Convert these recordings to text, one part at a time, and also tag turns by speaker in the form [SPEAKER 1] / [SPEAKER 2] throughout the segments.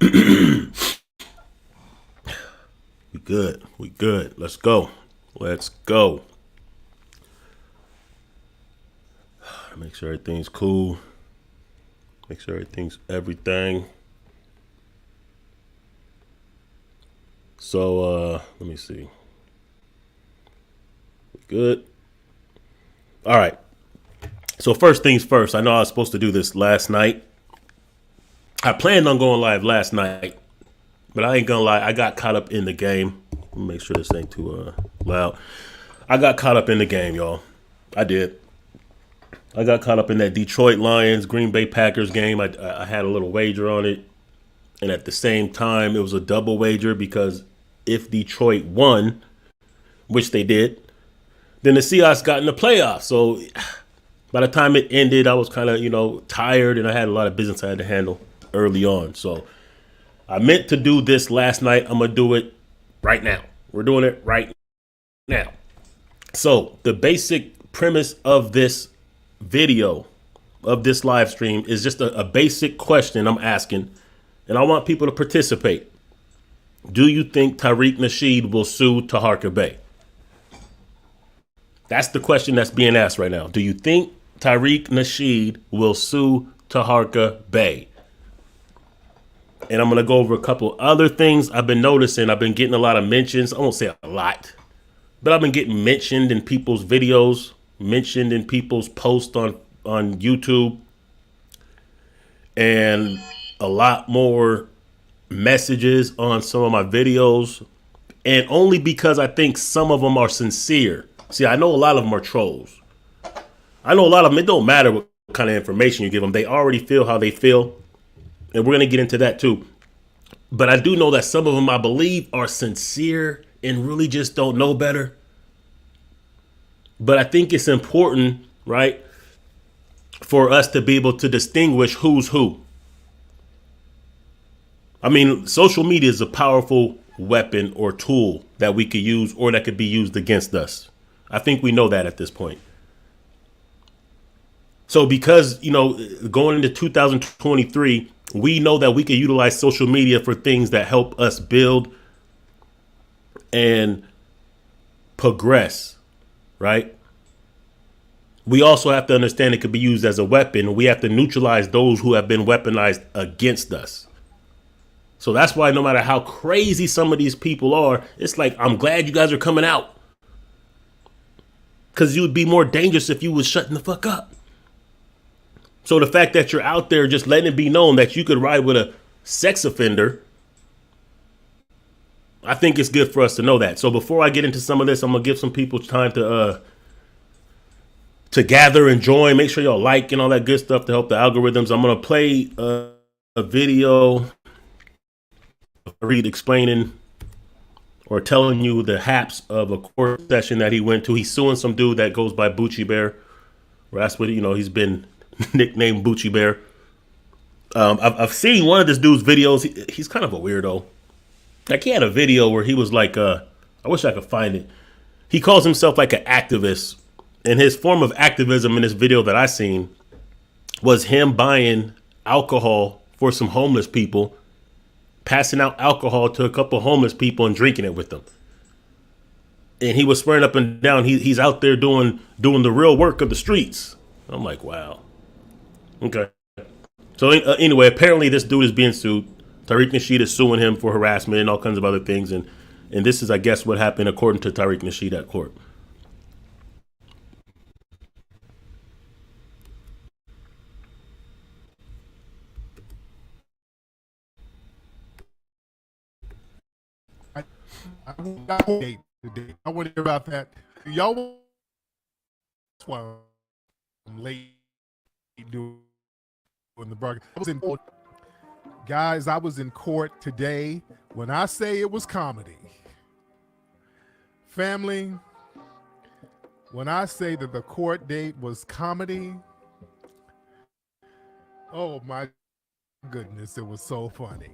[SPEAKER 1] We good. We good. Let's go. Let's go. Make sure everything's cool. Make sure everything's everything. So let me see. We good. All right. So first things first. I know I was supposed to do this last night. I planned on going live last night, but I ain't gonna lie. I got caught up in the game. Let me make sure this ain't too loud. I got caught up in the game, y'all. I did. I got caught up in that Detroit Lions Green Bay Packers game. I had a little wager on it, and at the same time, it was a double wager because if Detroit won, which they did, then the Seahawks got in the playoffs. So by the time it ended, I was kind of tired, and I had a lot of business I had to handle early on. So I meant to do this last night. I'm gonna do it right now. We're doing it right now. So the basic premise of this video, of this live stream, is just a basic question I'm asking, and I want people to participate. Do you think Tariq Nasheed will sue Taharka Bay? That's the question that's being asked right now. Do you think Tariq Nasheed will sue Taharka Bay? And I'm going to go over a couple other things I've been noticing. I've been getting a lot of mentions. I won't say a lot, but I've been getting mentioned in people's videos, mentioned in people's posts on YouTube, and a lot more messages on some of my videos. And only because I think some of them are sincere. See, I know a lot of them are trolls. I know a lot of them, it don't matter what kind of information you give them. They already feel how they feel. And we're going to get into that too. But I do know that some of them, I believe, are sincere and really just don't know better. But I think it's important, right, for us to be able to distinguish who's who. I mean, social media is a powerful weapon or tool that we could use or that could be used against us. I think we know that at this point. So because, going into 2023, we know that we can utilize social media for things that help us build and progress, right? We also have to understand it could be used as a weapon. We have to neutralize those who have been weaponized against us. So that's why no matter how crazy some of these people are, it's like, I'm glad you guys are coming out. Because you would be more dangerous if you was shutting the fuck up. So the fact that you're out there just letting it be known that you could ride with a sex offender, I think it's good for us to know that. So before I get into some of this, I'm going to give some people time to gather and join. Make sure y'all like and all that good stuff to help the algorithms. I'm going to play a video of Tariq explaining or telling you the haps of a court session that he went to. He's suing some dude that goes by Bucci Bear. Well, that's what, he's been nicknamed Bucci Bear. I've seen one of this dude's videos. He's kind of a weirdo. Like, he had a video where he was like, I wish I could find it. He calls himself like an activist. And his form of activism in this video that I seen was him buying alcohol for some homeless people, passing out alcohol to a couple homeless people and drinking it with them. And he was swearing up and down he's out there doing the real work of the streets. I'm like, wow. Okay. So anyway, apparently this dude is being sued. Tariq Nasheed is suing him for harassment and all kinds of other things. And this is, I guess, what happened according to Tariq Nasheed at court.
[SPEAKER 2] I want to hear about that. Y'all, that's why I'm late doing the broadcast. I was in court. Guys, I was in court today. When I say it was comedy, family, when I say that the court date was comedy, oh my goodness, it was so funny.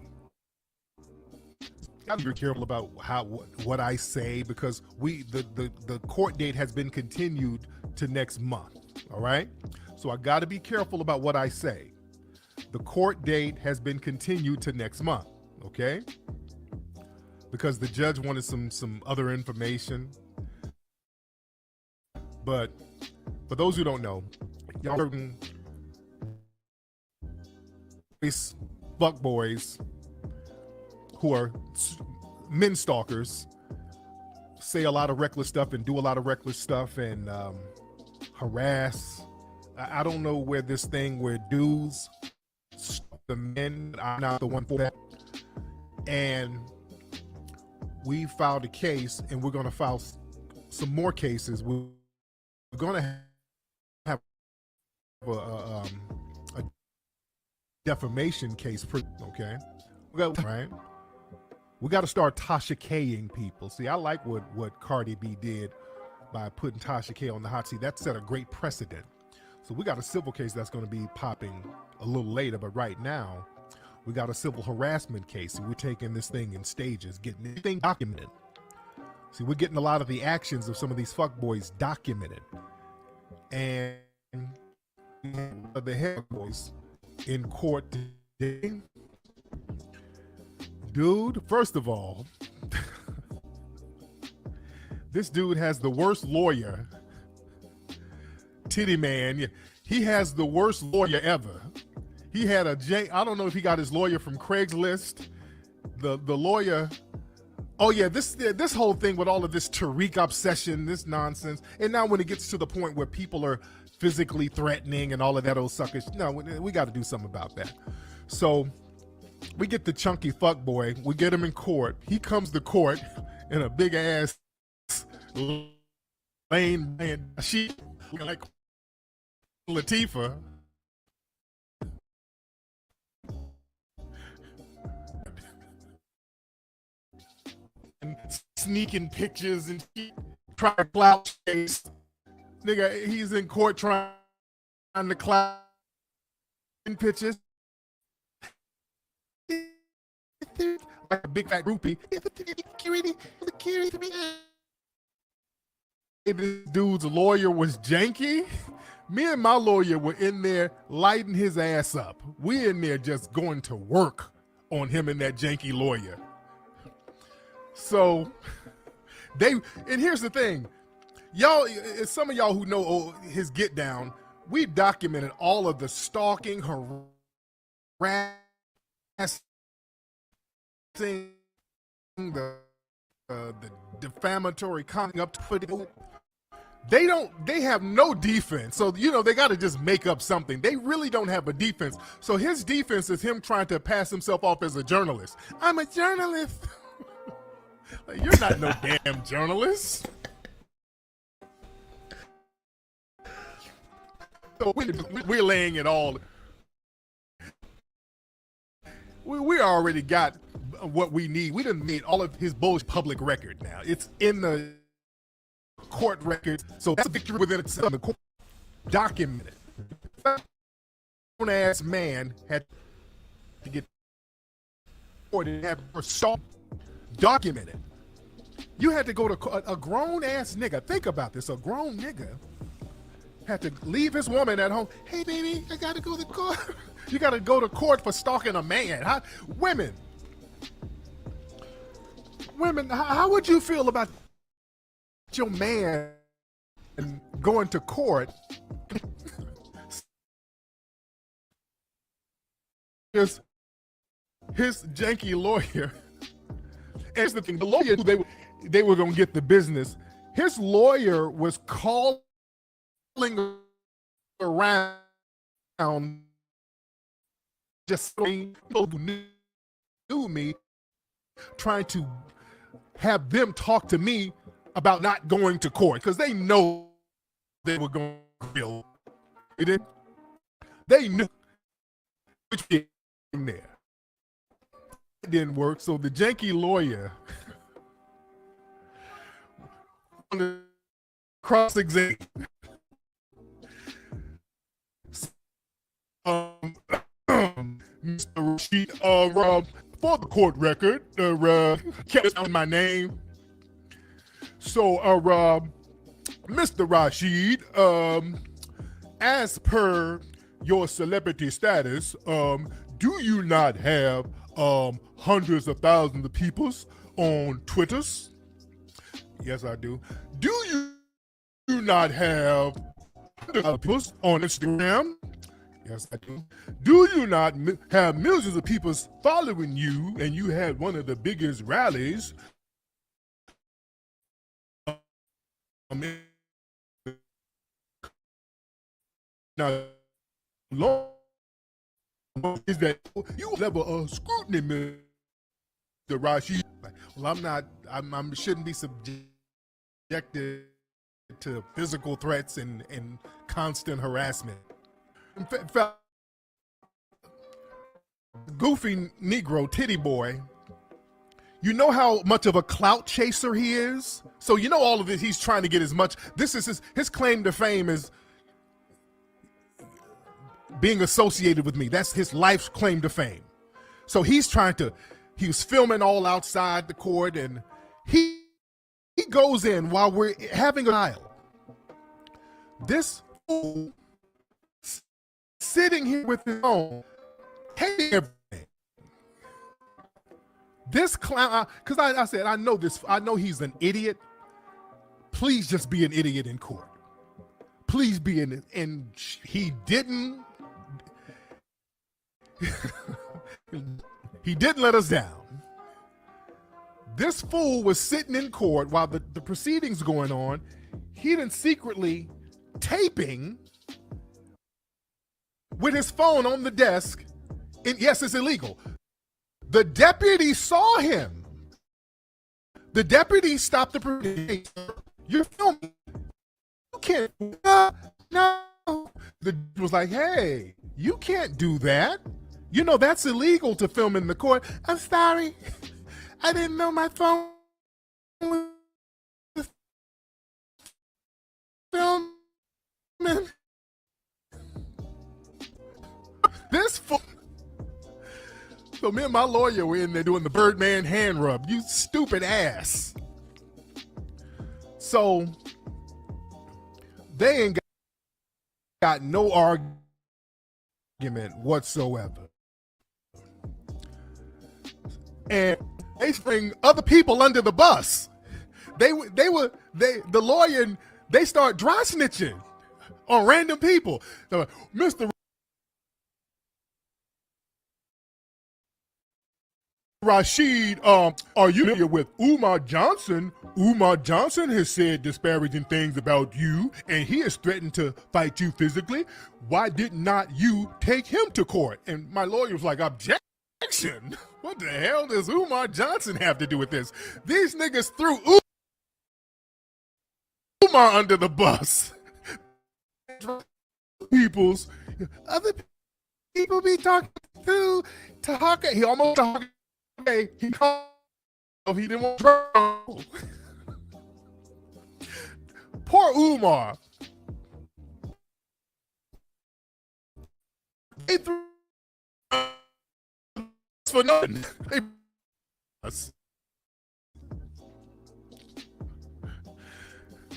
[SPEAKER 2] I'm very careful about what I say because the court date has been continued to next month. All right, so I got to be careful about what I say. The court date has been continued to next month. okay? Because the judge wanted some other information. But for those who don't know, y'all certain fuck boys who are men stalkers say a lot of reckless stuff and do a lot of reckless stuff and harass. I don't know where this thing where dudes stalk the men. I'm not the one for that. And we filed a case, and we're going to file some more cases. We're going to have a defamation case, okay? Right? We got to start Tasha K-ing people. See, I like what Cardi B did by putting Tasha K on the hot seat. That set a great precedent. So we got a civil case that's going to be popping a little later, but right now, we got a civil harassment case. We're taking this thing in stages, getting everything documented. See, we're getting a lot of the actions of some of these fuckboys documented. And the head boys in court today. Dude, first of all, this dude has the worst lawyer. Titty man, he has the worst lawyer ever. He had I don't know if he got his lawyer from Craigslist. The lawyer, oh yeah, this whole thing with all of this Tariq obsession, this nonsense. And now when it gets to the point where people are physically threatening and all of that old suckers, no, we got to do something about that. So we get the chunky fuck boy, we get him in court. He comes to court in a big ass lane, and she like Latifah. And sneaking pictures and trying to clout chase. Nigga, he's in court trying to clout pictures. Like a big fat groupie. This dude's lawyer was janky. Me and my lawyer were in there lighting his ass up. We in there just going to work on him and that janky lawyer. So and here's the thing, y'all, some of y'all who know his get down, we documented all of the stalking, harassing, the defamatory comment up to it. They have no defense. So, they got to just make up something. They really don't have a defense. So his defense is him trying to pass himself off as a journalist. I'm a journalist. Like, you're not no damn journalist. So we're laying it all. We already got what we need. We done made all of his bullshit public record now. It's in the court record. So that's a victory within itself. The court documented. Grown-ass man had to get court and have her stalk documented. You had to go to a grown-ass nigga. Think about this. A grown nigga had to leave his woman at home. Hey, baby, I got to go to court. You got to go to court for stalking a man. Women, how would you feel about your man going to court? His janky lawyer. And here's the thing, the lawyer, they were going to get the business. His lawyer was calling around just people who knew me, trying to have them talk to me about not going to court because they know they were going to kill. They knew which in there. It didn't work, so the janky lawyer cross-examined. Mr. Nasheed, for the court record, kept my name. So, Mr. Nasheed, as per your celebrity status, do you not have hundreds of thousands of peoples on Twitters? Yes, I do. Do you not have hundreds of peoples on Instagram? Yes, I do. Do you not have millions of people following you, and you had one of the biggest rallies now, long is that you level of scrutiny, Mr. Rashid? Well, I'm not. I shouldn't be subjected to physical threats and constant harassment. In fact, goofy Negro titty boy, you know how much of a clout chaser he is? So you know all of this, he's trying to get as much. This is his claim to fame is being associated with me. That's his life's claim to fame. So he was filming all outside the court, and he goes in while we're having a trial. This fool sitting here with his phone, hating everything. This clown, because I said, I know he's an idiot. Please just be an idiot in court. Please be and he didn't. He didn't let us down. This fool was sitting in court while the proceedings going on. He done secretly taping with his phone on the desk. And yes, it's illegal. The deputy saw him. The deputy stopped the proceedings. You're filming. You can't. No. The was like, hey, you can't do that. You know that's illegal to film in the court. I'm sorry. I didn't know my phone was filming. This fool. So me and my lawyer were in there doing the Birdman hand rub. You stupid ass. So they ain't got no argument whatsoever. And they bring other people under the bus. The lawyer, and they start dry snitching on random people. They're like, Mr. Nasheed, are you familiar with Umar Johnson? Umar Johnson has said disparaging things about you, and he has threatened to fight you physically. Why did not you take him to court? And my lawyer was like, objection? What the hell does Umar Johnson have to do with this? These niggas threw Umar under the bus. Other people be talking to Taharka. He almost talked. He called. He didn't want trouble. Poor Umar. They threw for nothing.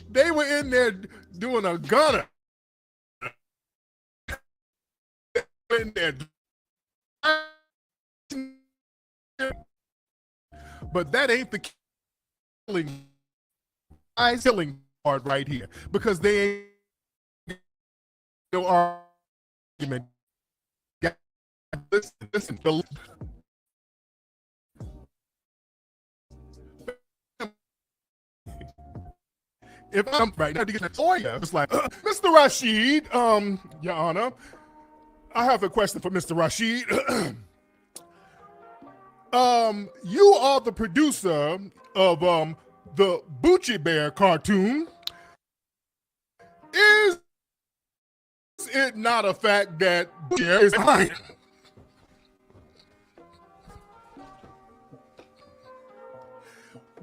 [SPEAKER 2] They were in there doing a gunner. In there. But that ain't the killing part right here, because they ain't no argument. Listen. If I'm right now to get a lawyer, it's like, Mr. Nasheed, Your Honor, I have a question for Mr. Nasheed. You are the producer of the Bucci Bear cartoon. Is it not a fact that Bear is lying?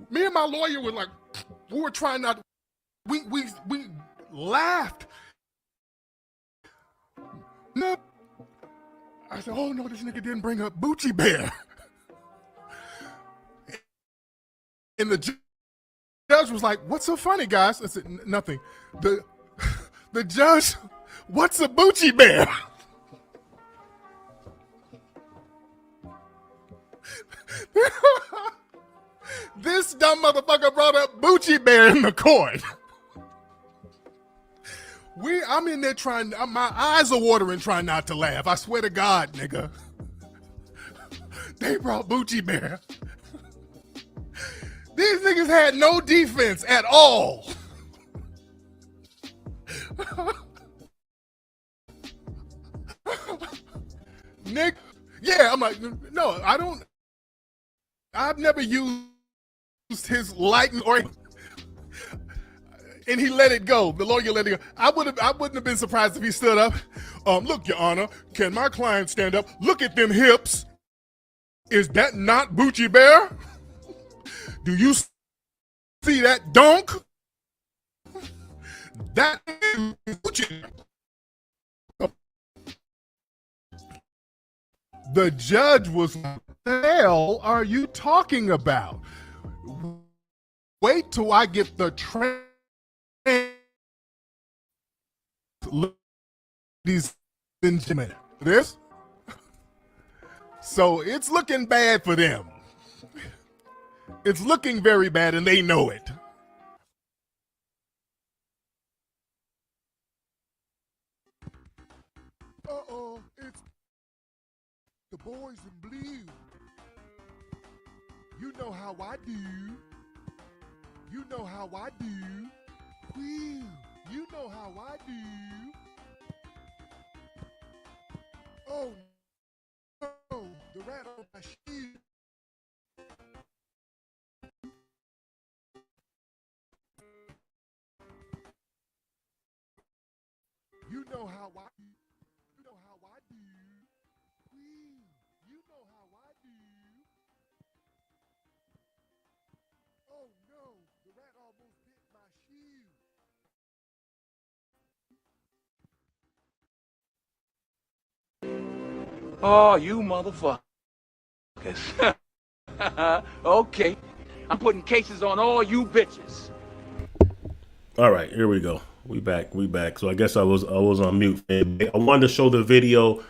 [SPEAKER 2] Me and my lawyer were like, we were trying not. We laughed. No. I said, oh no, this nigga didn't bring up Bucci Bear. And the judge was like, what's so funny, guys? I said, nothing. The judge, what's a Bucci Bear? This dumb motherfucker brought up Bucci Bear in the court. I'm in there trying. My eyes are watering, trying not to laugh. I swear to God, nigga. They brought Bucci Bear. These niggas had no defense at all. Nick, yeah, I'm like, no, I don't. I've never used his likeness or. And he let it go. The lawyer let it go. I wouldn't have been surprised if he stood up. Look, Your Honor, can my client stand up? Look at them hips. Is that not Bucci Bear? Do you see that donk? That is Bucci Bear. The judge was, what the hell are you talking about? Wait till I get the these Benjamin. This? So it's looking bad for them. It's looking very bad and they know it. Uh-oh, it's the boys in blue. You know how I do. You know how I do. Whew. You know how I do. Oh no, the rat on my shoe. You know how I do. You know how I do. Whew. You know how I do. Oh no, the rat almost bit my shoe.
[SPEAKER 3] Oh, you motherfuckers. Okay. I'm putting cases on all you bitches.
[SPEAKER 1] All right, here we go. We back. So I guess I was on mute. I wanted to show the video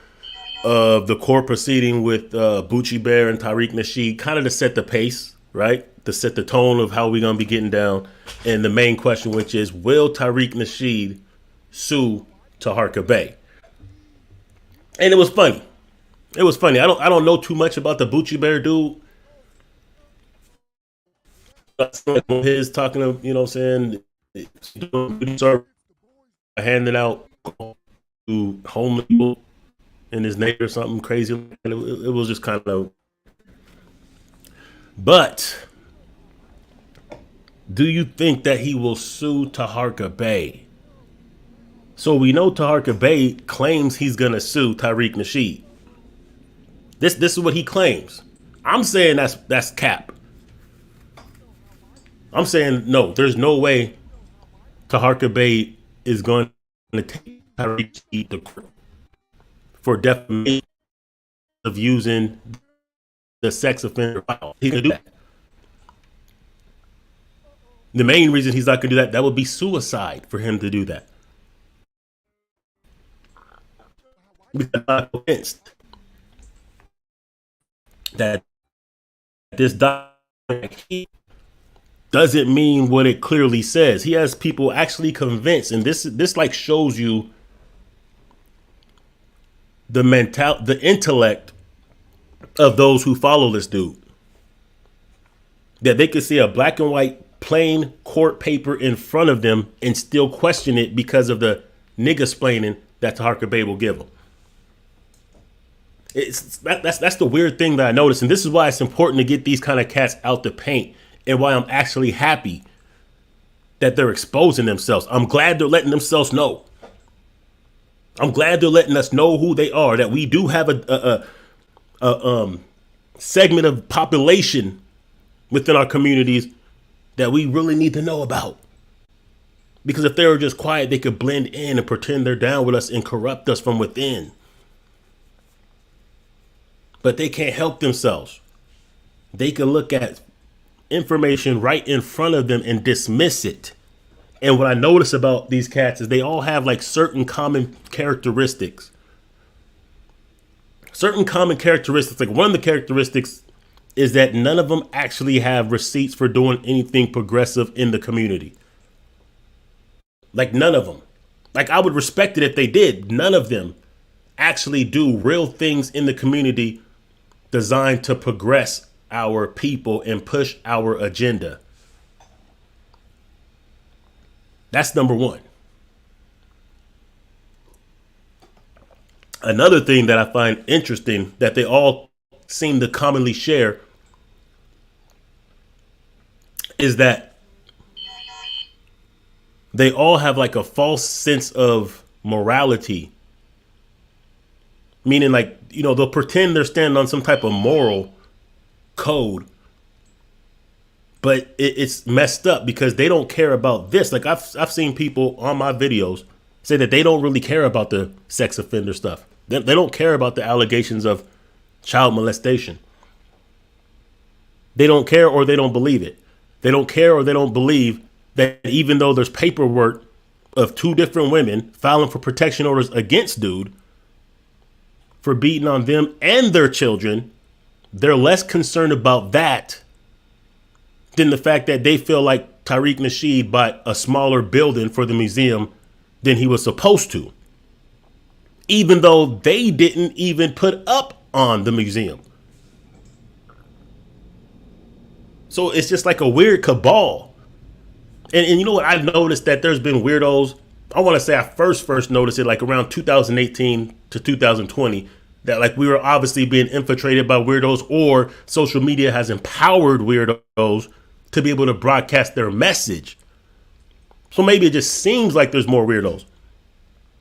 [SPEAKER 1] of the court proceeding with Bucci Bear and Tariq Nasheed, kind of to set the pace, right? To set the tone of how we're gonna be getting down. And the main question, which is, will Tariq Nasheed sue Taharka Bay? And it was funny. It was funny. I don't know too much about the Bucci Bear dude. His talking to, you know what I'm saying, handing out to homeless people in his neighborhood or something crazy. It was just kind of. But do you think that he will sue Taharka Bay? So we know Taharka Bay claims he's gonna sue Tariq Nasheed. This is what he claims. I'm saying that's cap. I'm saying no. There's no way Taharka Bay is going to take Tariq Nasheed to court for defamation of using the sex offender file. He can do that. The main reason he's not going to do that would be suicide for him to do that. Because I'm convinced that this document doesn't mean what it clearly says. He has people actually convinced, and this like shows you the intellect of those who follow this dude. That they could see a black and white plain court paper in front of them and still question it because of the nigga-splaining that Taharka Bay will give them. That's the weird thing that I noticed, and this is why it's important to get these kind of cats out the paint, and why I'm actually happy that they're exposing themselves. I'm glad they're letting themselves know. I'm glad they're letting us know who they are. That we do have a segment of population within our communities that we really need to know about. Because if they were just quiet, they could blend in and pretend they're down with us and corrupt us from within. But they can't help themselves. They can look at information right in front of them and dismiss it. And what I notice about these cats is they all have like certain common characteristics. Certain common characteristics. Like one of the characteristics is that none of them actually have receipts for doing anything progressive in the community. Like none of them. Like I would respect it if they did. None of them actually do real things in the community designed to progress our people and push our agenda. That's number one. Another thing that I find interesting that they all seem to commonly share is that they all have like a false sense of morality. Meaning like, they'll pretend they're standing on some type of moral code, but it's messed up because they don't care about this. Like I've seen people on my videos say that they don't really care about the sex offender stuff. They don't care about the allegations of child molestation. They don't care or they don't believe it. They don't care or they don't believe that even though there's paperwork of 2 different women filing for protection orders against dude for beating on them and their children, they're less concerned about that than the fact that they feel like Tariq Nasheed bought a smaller building for the museum than he was supposed to, even though they didn't even put up on the museum. So it's just like a weird cabal. And you know what? I've noticed that there's been weirdos. I want to say I first noticed it like around 2018 to 2020, that like we were obviously being infiltrated by weirdos, or social media has empowered weirdos to be able to broadcast their message. So maybe it just seems like there's more weirdos.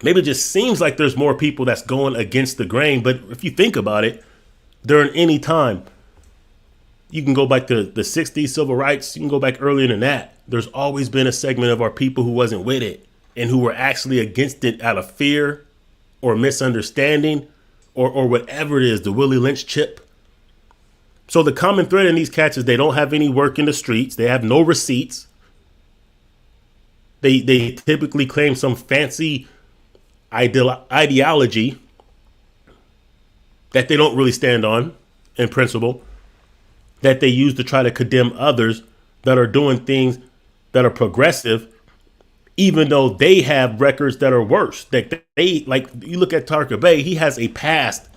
[SPEAKER 1] Maybe it just seems like there's more people that's going against the grain. But if you think about it, during any time, you can go back to the 60s, civil rights, you can go back earlier than that. There's always been a segment of our people who wasn't with it and who were actually against it out of fear or misunderstanding or whatever it is, the Willie Lynch chip. So the common thread in these cats is they don't have any work in the streets. They have no receipts. They typically claim some fancy ideology that they don't really stand on in principle, that they use to try to condemn others that are doing things that are progressive, even though they have records that are worse. That they, like, you look at Taharka, he has a past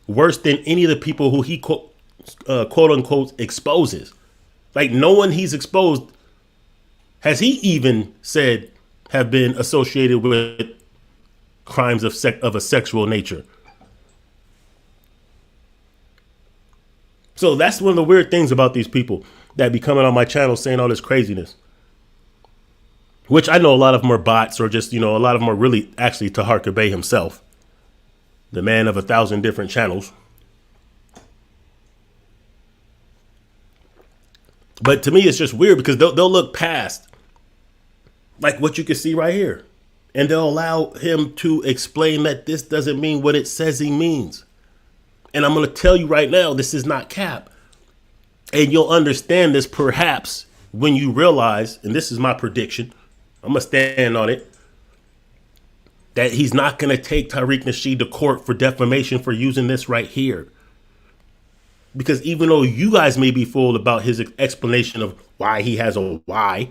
[SPEAKER 1] worse than any of the people who he quote unquote exposes. Like no one he's exposed has he even said have been associated with crimes of a sexual nature. So that's one of the weird things about these people that be coming on my channel saying all this craziness, which I know a lot of them are bots, or just, a lot of them are really actually Taharka himself, the man of 1,000 different channels. But to me, it's just weird because they'll look past like what you can see right here, and they'll allow him to explain that this doesn't mean what it says he means. And I'm going to tell you right now, this is not cap. And you'll understand this perhaps when you realize, and this is my prediction, I'm going to stand on it, that he's not going to take Tariq Nasheed to court for defamation for using this right here. Because even though you guys may be fooled about his explanation of why he has a Y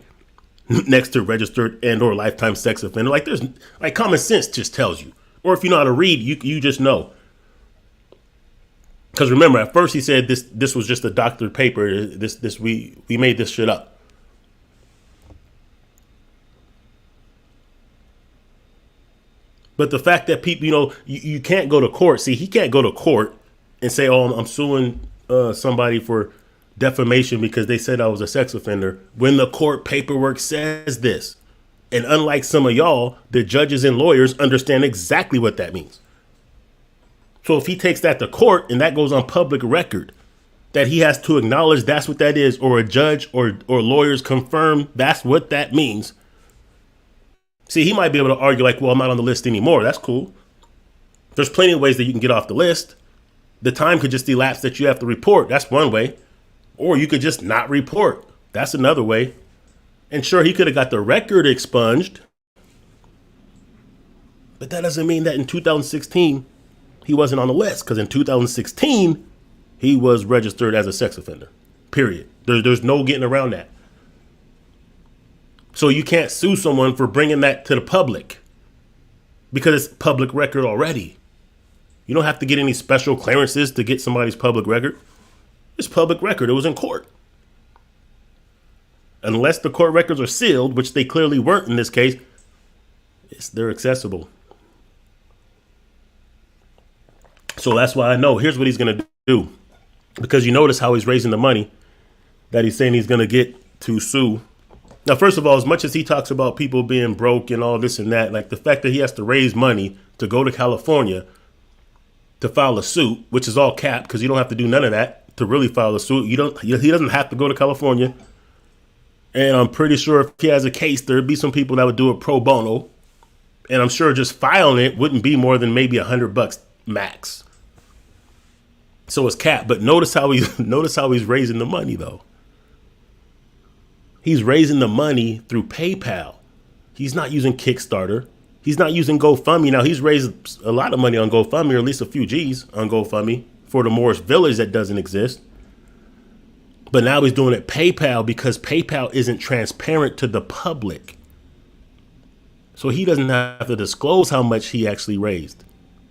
[SPEAKER 1] next to registered and or lifetime sex offender, like there's like common sense just tells you, or if you know how to read, you just know. Because remember, at first he said this was just a doctored paper. We made this shit up. But the fact that people, you can't go to court. See, he can't go to court and say, oh, I'm suing somebody for defamation because they said I was a sex offender, when the court paperwork says this. And unlike some of y'all, the judges and lawyers understand exactly what that means. So if he takes that to court and that goes on public record, that he has to acknowledge that's what that is, or a judge or lawyers confirm that's what that means. See, he might be able to argue like, well, I'm not on the list anymore. That's cool. There's plenty of ways that you can get off the list. The time could just elapse that you have to report. That's one way. Or you could just not report. That's another way. And sure, he could have got the record expunged. But that doesn't mean that in 2016, he wasn't on the list. Because in 2016, He was registered as a sex offender. Period. There's no getting around that. So you can't sue someone for bringing that to the public because it's public record already. You don't have to get any special clearances to get somebody's public record. It's public record. It was in court. Unless the court records are sealed, which they clearly weren't in this case, they're accessible. So that's why I know. Here's what he's going to do. Because you notice how he's raising the money that he's saying he's going to get to sue. Now, first of all, as much as he talks about people being broke and all this and that, like the fact that he has to raise money to go to California to file a suit, which is all cap because you don't have to do none of that to really file a suit. He doesn't have to go to California. And I'm pretty sure if he has a case, there'd be some people that would do it pro bono. And I'm sure just filing it wouldn't be more than maybe $100 max. So it's cap. But notice how he's raising the money though. He's raising the money through PayPal. He's not using Kickstarter. He's not using GoFundMe. Now he's raised a lot of money on GoFundMe, or at least a few G's on GoFundMe for the Morris Village that doesn't exist. But now he's doing it PayPal because PayPal isn't transparent to the public. So he doesn't have to disclose how much he actually raised.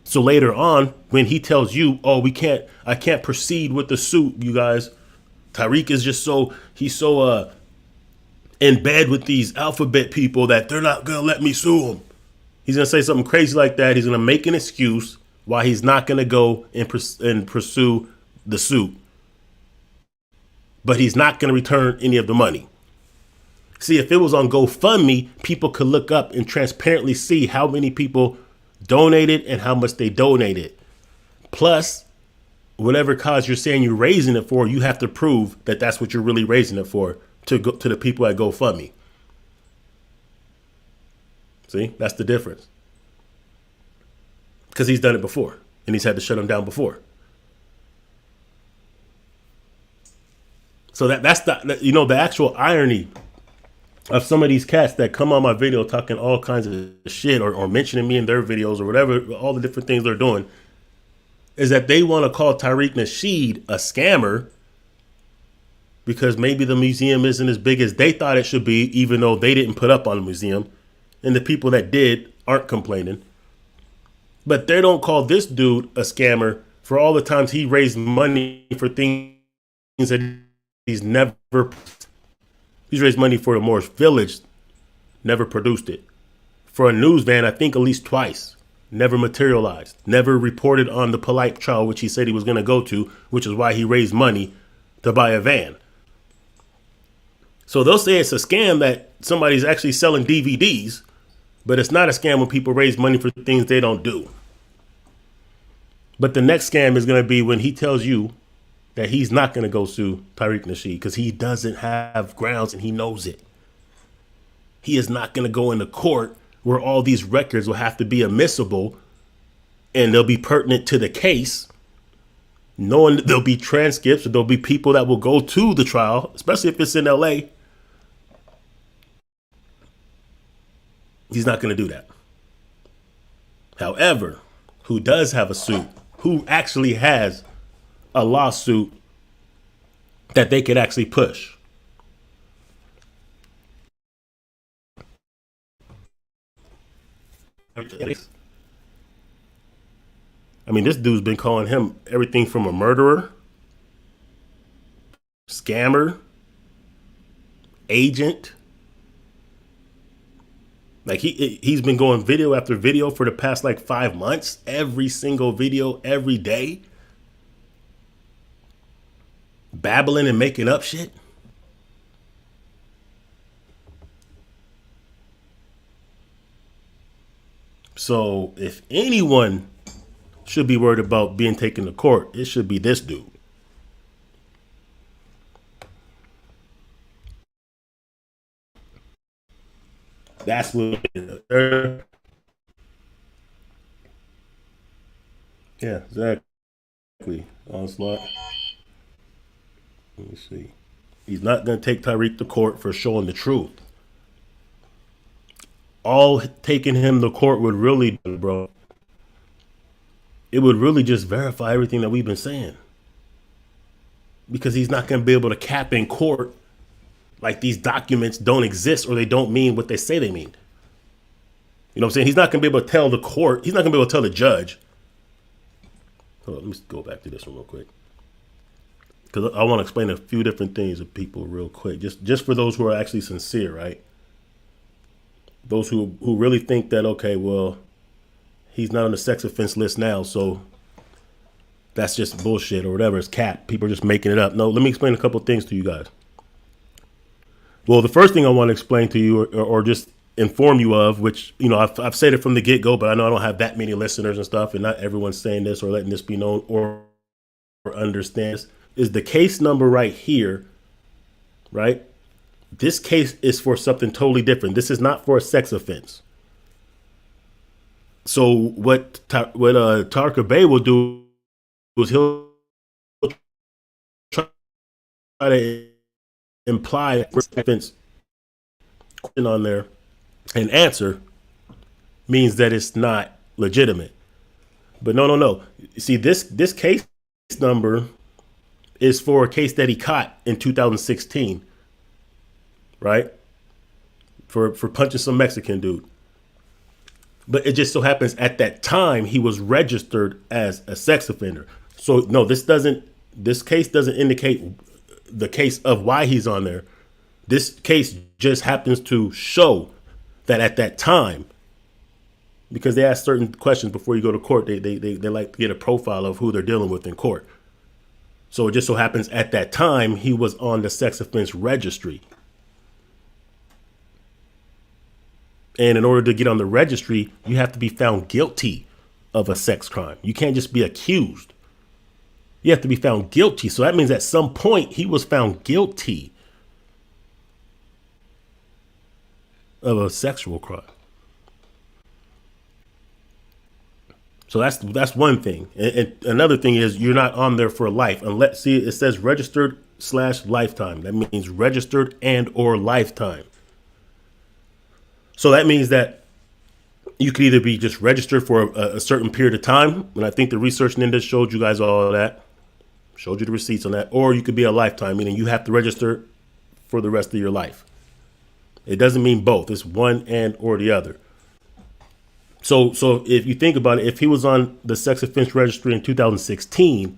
[SPEAKER 1] So later on, when he tells you, oh, I can't proceed with the suit, you guys. Tariq is just he's so in bed with these alphabet people that they're not going to let me sue him. He's going to say something crazy like that. He's going to make an excuse why he's not going to go and pursue the suit. But he's not going to return any of the money. See, if it was on GoFundMe, people could look up and transparently see how many people donated and how much they donated. Plus, whatever cause you're saying you're raising it for, you have to prove that that's what you're really raising it for to go to the people at GoFundMe. See, that's the difference. Because he's done it before and he's had to shut them down before. So that's the actual irony of some of these cats that come on my video talking all kinds of shit or mentioning me in their videos or whatever, all the different things they're doing, is that they want to call Tariq Nasheed a scammer because maybe the museum isn't as big as they thought it should be, even though they didn't put up on the museum. And the people that did aren't complaining. But they don't call this dude a scammer for all the times he raised money for things that he's raised money for the Morris Village, never produced it. For a news van, I think at least twice, never materialized, never reported on the polite trial, which he said he was going to go to, which is why he raised money to buy a van. So they'll say it's a scam that somebody's actually selling DVDs, but it's not a scam when people raise money for things they don't do. But the next scam is going to be when he tells you that he's not going to go sue Tariq Nasheed because he doesn't have grounds and he knows it. He is not going to go into court where all these records will have to be admissible and they'll be pertinent to the case, knowing that there'll be transcripts or there'll be people that will go to the trial, especially if it's in LA. He's not going to do that. However, who does have a suit, who actually has a lawsuit that they could actually push. I mean, this dude's been calling him everything from a murderer, scammer, agent. Like he's been going video after video for the past like 5 months, every single video, every day. Babbling and making up shit. So if anyone should be worried about being taken to court, it should be this dude. That's what it is. Yeah, exactly. Onslaught. Let me see. He's not going to take Tariq to court for showing the truth. All taking him to court would really, bro, it would really just verify everything that we've been saying. because he's not going to be able to cap in court like these documents don't exist or they don't mean what they say they mean. You know what I'm saying? He's not going to be able to tell the court. He's not going to be able to tell the judge. Hold on, let me go back to this one real quick, because I want to explain a few different things to people real quick, just for those who are actually sincere, right? Those who really think that, okay, well, he's not on the sex offense list now, so that's just bullshit or whatever. It's cap. People are just making it up. No, let me explain a couple things to you guys. Well, the first thing I want to explain to you, or just inform you of, which, you know, I've said it from the get-go, but I know I don't have that many listeners and stuff, and not everyone's saying this or letting this be known or understand this, is the case number right here, right? This case is for something totally different. This is not for a sex offense. So what Taharka Bey will do is he'll try to imply offense on there, and answer means that it's not legitimate. But no. See, this case number is for a case that he caught in 2016, right? For punching some Mexican dude. But it just so happens at that time he was registered as a sex offender. So no, this case doesn't indicate the case of why he's on there. This case just happens to show that at that time, because they ask certain questions before you go to court, they like to get a profile of who they're dealing with in court. So it just so happens at that time he was on the sex offense registry. And in order to get on the registry, you have to be found guilty of a sex crime. You can't just be accused. You have to be found guilty. So that means at some point he was found guilty of a sexual crime. So that's one thing. And another thing is you're not on there for life. Unless, see, it says registered/lifetime. That means registered and or lifetime. So that means that you could either be just registered for a certain period of time, and I think the research ninja showed you guys all of that, showed you the receipts on that, or you could be a lifetime, meaning you have to register for the rest of your life. It doesn't mean both. It's one and or the other. So if you think about it, if he was on the sex offense registry in 2016,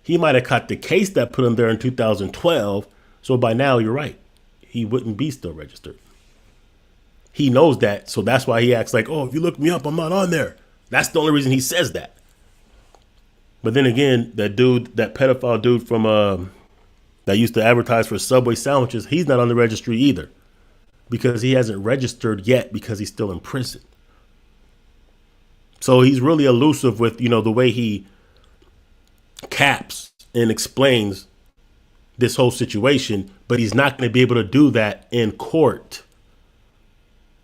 [SPEAKER 1] he might have caught the case that put him there in 2012. So by now, you're right, he wouldn't be still registered. He knows that, so that's why he acts like, oh, if you look me up, I'm not on there. That's the only reason he says that. But then again, that pedophile dude from that used to advertise for Subway sandwiches, he's not on the registry either, because he hasn't registered yet because he's still in prison. So he's really elusive with, you know, the way he caps and explains this whole situation, but he's not going to be able to do that in court.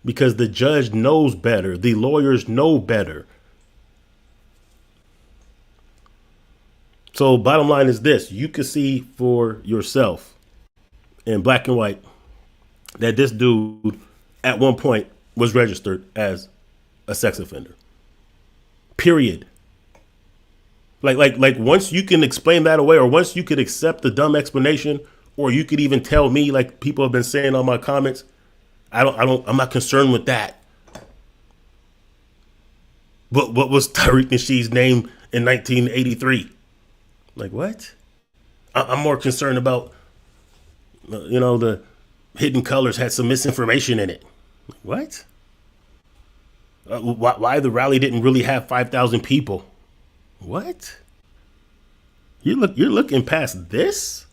[SPEAKER 1] Because the judge knows better. The lawyers know better. So bottom line is this. You can see for yourself in black and white that this dude at one point was registered as a sex offender. Period. Like once you can explain that away, or once you could accept the dumb explanation, or you could even tell me, like people have been saying on my comments, I'm not concerned with that. But what was Tariq Nasheed's name in 1983? Like, what? I'm more concerned about, you know, the Hidden Colors had some misinformation in it. What? Why the rally didn't really have 5,000 people? What? You're looking past this?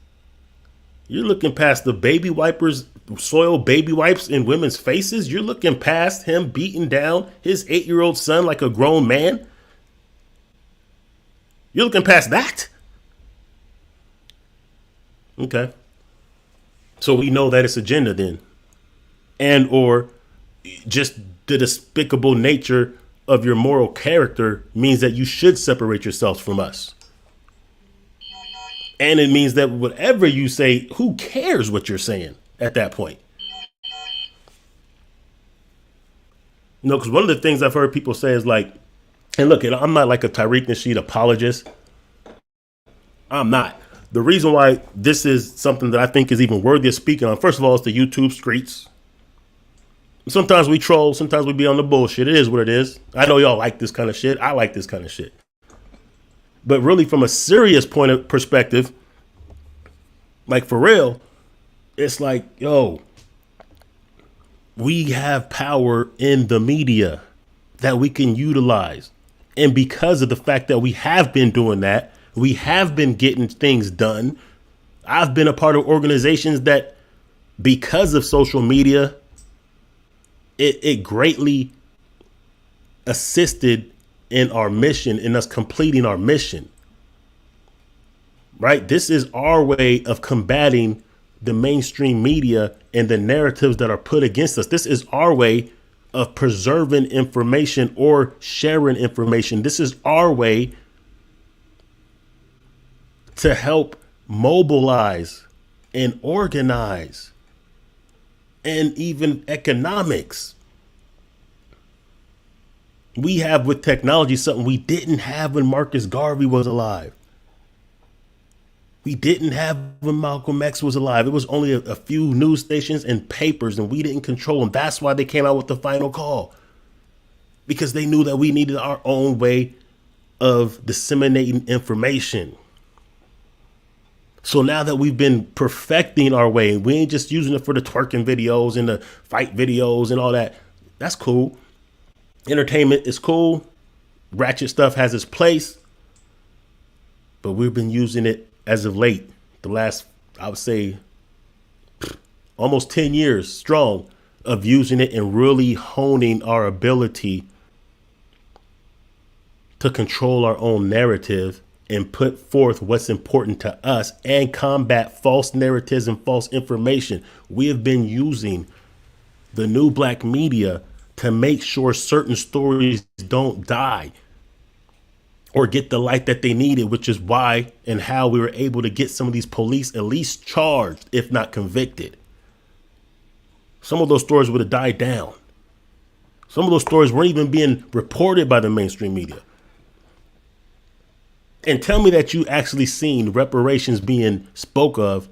[SPEAKER 1] You're looking past the baby wipers, soiled baby wipes in women's faces. You're looking past him beating down his 8-year-old son like a grown man. You're looking past that? Okay. So we know that it's agenda then. And or just the despicable nature of your moral character means that you should separate yourselves from us. And it means that whatever you say, who cares what you're saying at that point? You know, because one of the things I've heard people say is like, and look, I'm not like a Tariq Nasheed apologist. I'm not. the reason why this is something that I think is even worthy of speaking on, first of all, it's the YouTube streets. Sometimes we troll, sometimes we be on the bullshit. It is what it is. I know y'all like this kind of shit. I like this kind of shit. But really, from a serious point of perspective, like for real, it's like, yo, we have power in the media that we can utilize. And because of the fact that we have been doing that, we have been getting things done. I've been a part of organizations that, because of social media, it greatly assisted in our mission, in us completing our mission. Right? This is our way of combating the mainstream media and the narratives that are put against us. This is our way of preserving information or sharing information. This is our way to help mobilize and organize, and even economics. We have with technology something we didn't have when Marcus Garvey was alive. We didn't have when Malcolm X was alive. It was only a few news stations and papers, and we didn't control them. That's why they came out with the final call, because they knew that we needed our own way of disseminating information. So now that we've been perfecting our way, we ain't just using it for the twerking videos and the fight videos and all that. That's cool. Entertainment is cool. Ratchet stuff has its place. But we've been using it as of late, the last, I would say, almost 10 years strong of using it and really honing our ability to control our own narrative and put forth what's important to us and combat false narratives and false information. We have been using the new black media to make sure certain stories don't die or get the light that they needed, which is why and how we were able to get some of these police at least charged, if not convicted. Some of those stories would have died down. Some of those stories weren't even being reported by the mainstream media. And tell me that you actually seen reparations being spoke of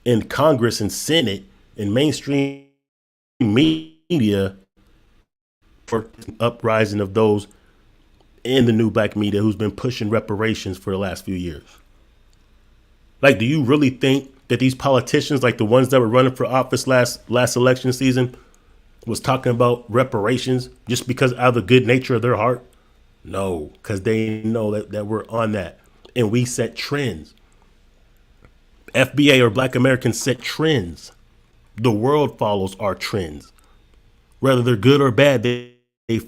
[SPEAKER 1] in Congress and Senate and mainstream media for uprising of those in the new black media who's been pushing reparations for the last few years. Like, do you really think that these politicians, like the ones that were running for office last election season, was talking about reparations just because out of the good nature of their heart? No, because they know that we're on that. And we set trends. FBA or Black Americans set trends. The world follows our trends. Whether they're good or bad, they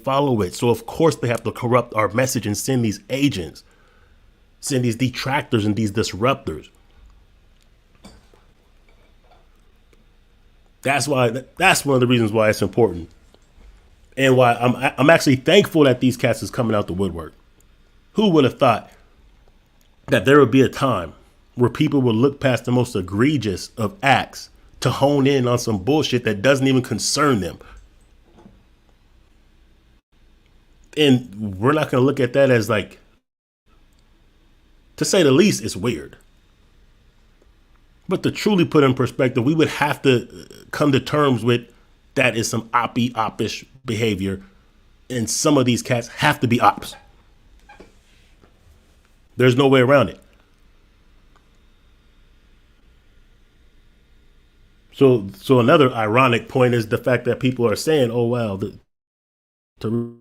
[SPEAKER 1] follow it. So, of course, they have to corrupt our message and send these agents, send these detractors and these disruptors. That's one of the reasons why it's important. And why I'm actually thankful that these cats is coming out the woodwork. Who would have thought that there would be a time where people would look past the most egregious of acts to hone in on some bullshit that doesn't even concern them? And we're not going to look at that as, like, to say the least, it's weird. But to truly put in perspective, we would have to come to terms with that is some oppish behavior. And some of these cats have to be ops. There's no way around it. So another ironic point is the fact that people are saying, oh, wow, Tariq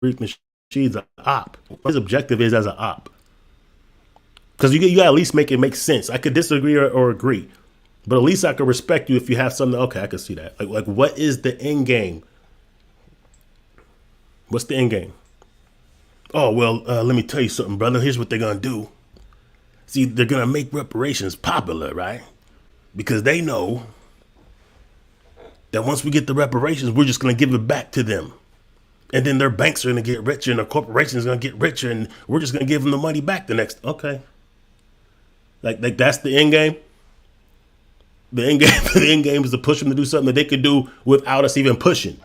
[SPEAKER 1] Nasheed's an op. His objective is as an op. Because you got to at least make it make sense. I could disagree or agree. But at least I could respect you if you have something. Okay, I can see that. Like what is the end game? What's the end game? Oh, well, let me tell you something, brother. Here's what they're going to do. See, they're going to make reparations popular, right? Because they know that once we get the reparations, we're just going to give it back to them. And then their banks are going to get richer and their corporations are going to get richer and we're just going to give them the money back the next. Okay. Like that's the end game. The end game is to push them to do something that they could do without us even pushing.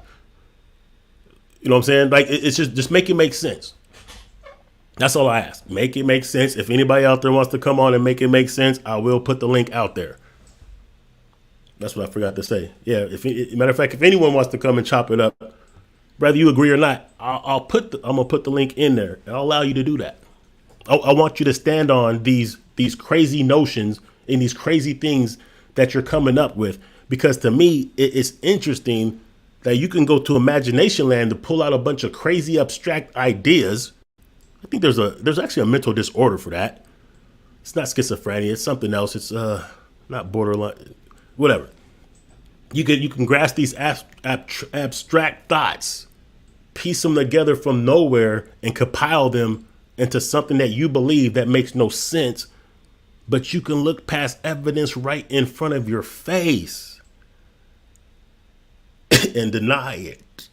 [SPEAKER 1] You know what I'm saying? Like, it's just make it make sense. That's all I ask. Make it make sense. If anybody out there wants to come on and make it make sense, I will put the link out there. That's what I forgot to say. Yeah, matter of fact, if anyone wants to come and chop it up, whether you agree or not, I'm gonna put the link in there. And I'll allow you to do that. I want you to stand on these crazy notions and these crazy things that you're coming up with, because to me it's interesting that you can go to imagination land to pull out a bunch of crazy abstract ideas. I think there's actually a mental disorder for that. It's not schizophrenia. It's something else. It's not borderline. Whatever. You can grasp these abstract thoughts, piece them together from nowhere, and compile them into something that you believe that makes no sense. But you can look past evidence right in front of your face and deny it.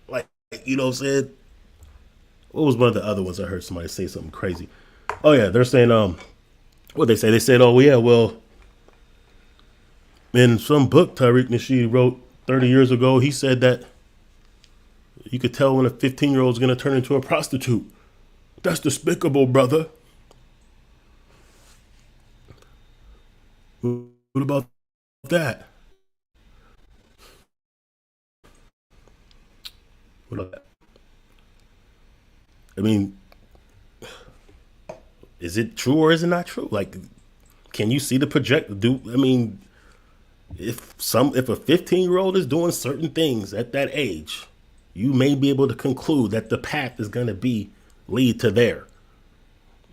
[SPEAKER 1] Like, you know what I'm saying? What was one of the other ones? I heard somebody say something crazy. Oh yeah, they're saying what they say? They said, oh yeah, well, in some book Tariq Nasheed wrote 30 years ago, he said that you could tell when a 15-year-old is going to turn into a prostitute. That's despicable, brother. What about that? What about that? I mean, is it true or is it not true? Like, can you see the project? If a 15-year-old is doing certain things at that age, you may be able to conclude that the path is going to lead to there.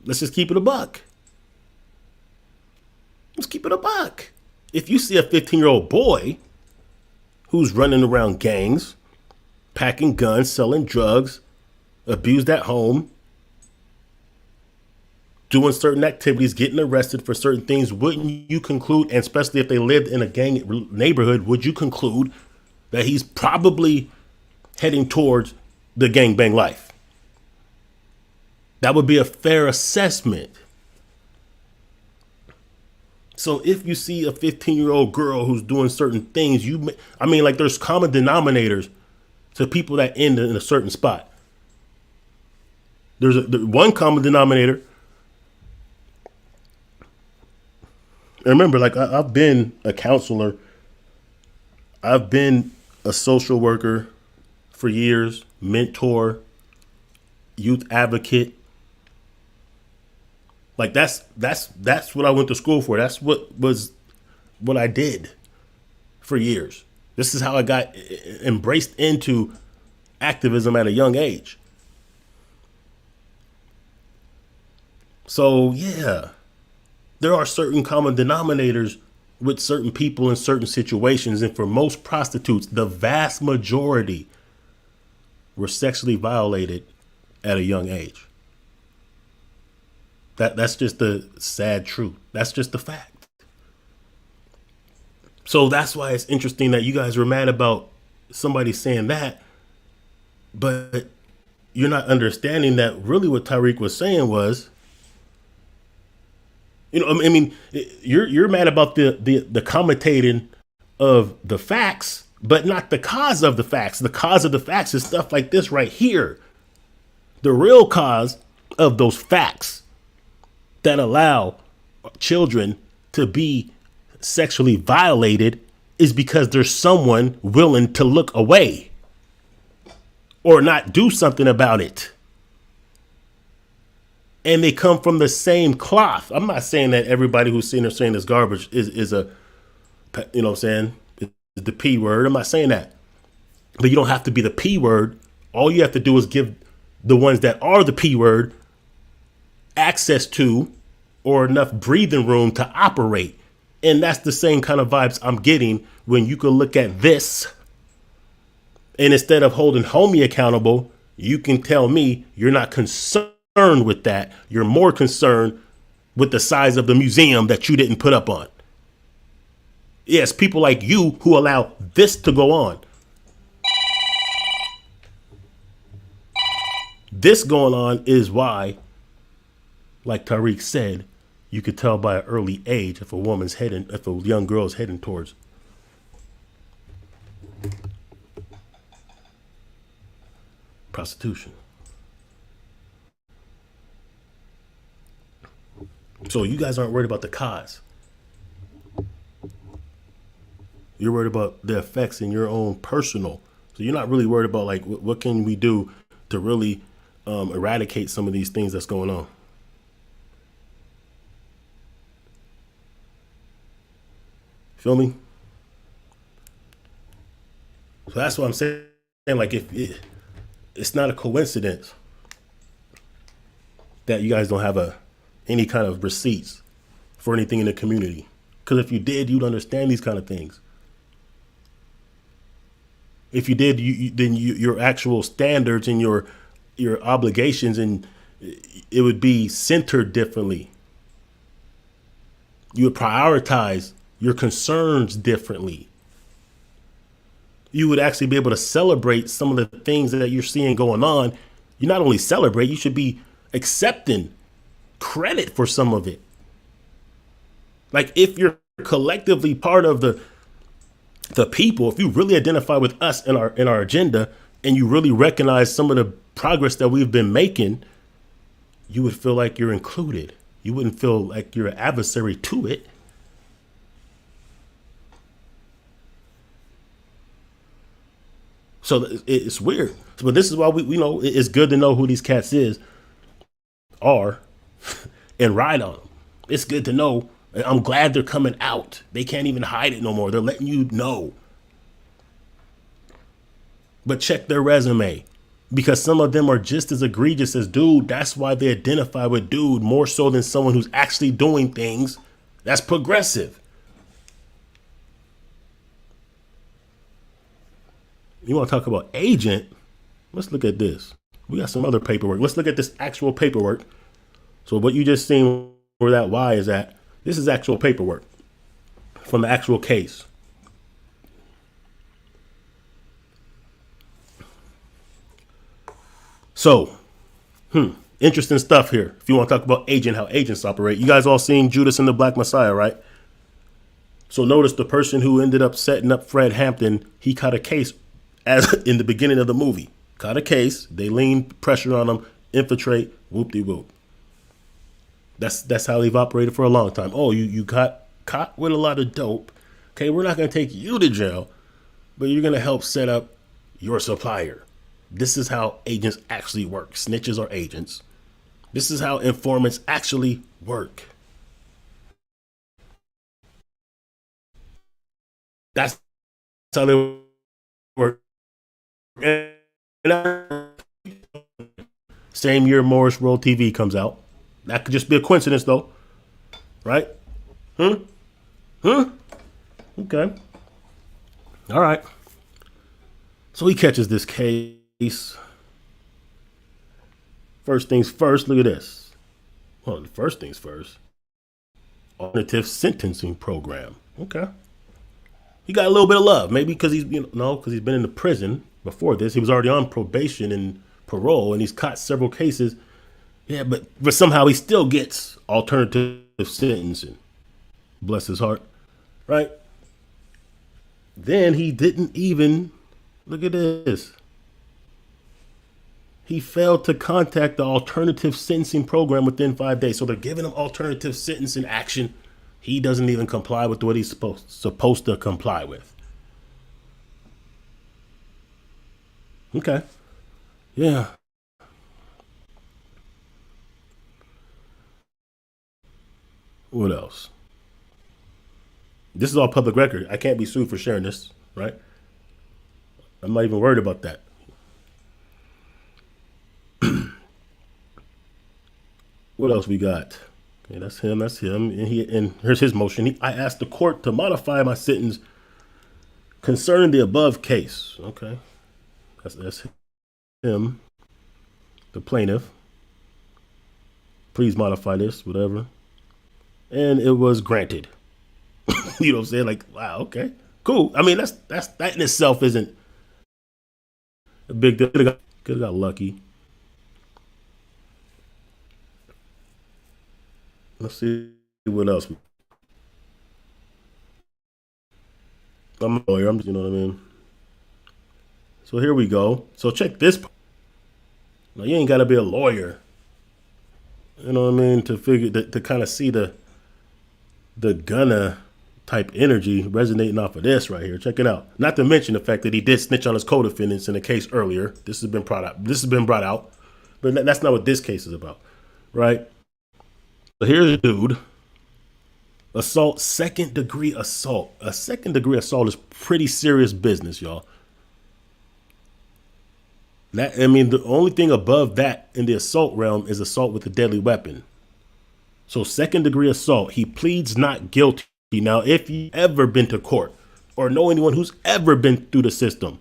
[SPEAKER 1] Let's just keep it a buck. Let's keep it a buck. If you see a 15-year-old boy who's running around gangs, packing guns, selling drugs, abused at home, doing certain activities, getting arrested for certain things, wouldn't you conclude, and especially if they lived in a gang neighborhood, would you conclude that he's probably heading towards the gangbang life? That would be a fair assessment. So if you see a 15-year-old girl who's doing certain things, there's common denominators to people that end in a certain spot. There's one common denominator. And remember, like, I've been a counselor. I've been a social worker for years, mentor, youth advocate. Like that's what I went to school for. That's what I did for years. This is how I got embraced into activism at a young age. So yeah, there are certain common denominators with certain people in certain situations. And for most prostitutes, the vast majority were sexually violated at a young age. That's just the sad truth. That's just the fact. So that's why it's interesting that you guys were mad about somebody saying that, but you're not understanding that really what Tariq was saying was, you're mad about the commentating of the facts, but not the cause of the facts. The cause of the facts is stuff like this right here. The real cause of those facts that allow children to be sexually violated is because there's someone willing to look away or not do something about it. And they come from the same cloth. I'm not saying that everybody who's sitting there saying this garbage is a, you know what I'm saying, is the P word. I'm not saying that. But you don't have to be the P word. All you have to do is give the ones that are the P word access to or enough breathing room to operate. And that's the same kind of vibes I'm getting when you can look at this, and instead of holding homie accountable, you can tell me you're not concerned with that. You're more concerned with the size of the museum that you didn't put up on. Yes, people like you who allow this to go on. This going on is why, like Tariq said, you could tell by an early age if a young girl's heading towards prostitution. So you guys aren't worried about the cause. You're worried about the effects in your own personal. So you're not really worried about like what can we do to really eradicate some of these things that's going on. Feel me? So that's what I'm saying. Like if it's not a coincidence that you guys don't have any kind of receipts for anything in the community. Because if you did, you'd understand these kind of things. If you did, then your actual standards and your obligations and it would be centered differently. You would prioritize your concerns differently. You would actually be able to celebrate some of the things that you're seeing going on. You not only celebrate, you should be accepting credit for some of it. Like if you're collectively part of the people, if you really identify with us in our agenda and you really recognize some of the progress that we've been making, you would feel like you're included. You wouldn't feel like you're an adversary to it. So it's weird. But this is why we know it's good to know who these cats are and ride on them. It's good to know. I'm glad they're coming out. They can't even hide it no more. They're letting you know. But check their resume because some of them are just as egregious as dude. That's why they identify with dude more so than someone who's actually doing things that's progressive. You want to talk about agent? Let's look at this. We got some other paperwork. Let's look at this actual paperwork. So what you just seen where that Y is at, this is actual paperwork from the actual case. So, interesting stuff here. If you want to talk about agent, how agents operate. You guys all seen Judas and the Black Messiah, right? So notice the person who ended up setting up Fred Hampton, he caught a case as in the beginning of the movie. Caught a case, they leaned pressure on him, infiltrate, whoop-de-whoop. That's how they've operated for a long time. Oh, you got caught with a lot of dope. Okay, we're not going to take you to jail, but you're going to help set up your supplier. This is how agents actually work. Snitches are agents. This is how informants actually work. That's how they work. Same year Morris Road TV comes out. That could just be a coincidence, though. Right? Okay. All right. So he catches this case. First things first, look at this. Well, first things first. Alternative sentencing program. Okay. He got a little bit of love. Maybe because because he's been in the prison before this. He was already on probation and parole, and he's caught several cases. Yeah, but somehow he still gets alternative sentencing. Bless his heart. Right? Then he didn't even, look at this. He failed to contact the alternative sentencing program within 5 days. So they're giving him alternative sentencing action. He doesn't even comply with what he's supposed to comply with. Okay. Yeah. What else? This is all public record. I can't be sued for sharing this, right? I'm not even worried about that. What else we got? Okay, that's him. That's him. And here's his motion. I asked the court to modify my sentence concerning the above case. Okay, that's him, the plaintiff. Please modify this, whatever. And it was granted. You know what I'm saying? Like, wow, okay, cool. I mean, that in itself isn't a big deal. Could have got lucky. Let's see what else. I'm a lawyer. You know what I mean? So here we go. So check this. Now, you ain't got to be a lawyer You know what I mean? To figure to kind of see the gunna type energy resonating off of this right here. Check it out. Not to mention the fact that he did snitch on his co-defendants in a case earlier. This has been brought out. This has been brought out, but that's not what this case is about, right? So here's a dude. Assault, second degree assault. A second degree assault is pretty serious business, y'all. That, I mean, the only thing above that in the assault realm is assault with a deadly weapon. So second degree assault, he pleads not guilty. Now, if you ever been to court or know anyone who's ever been through the system,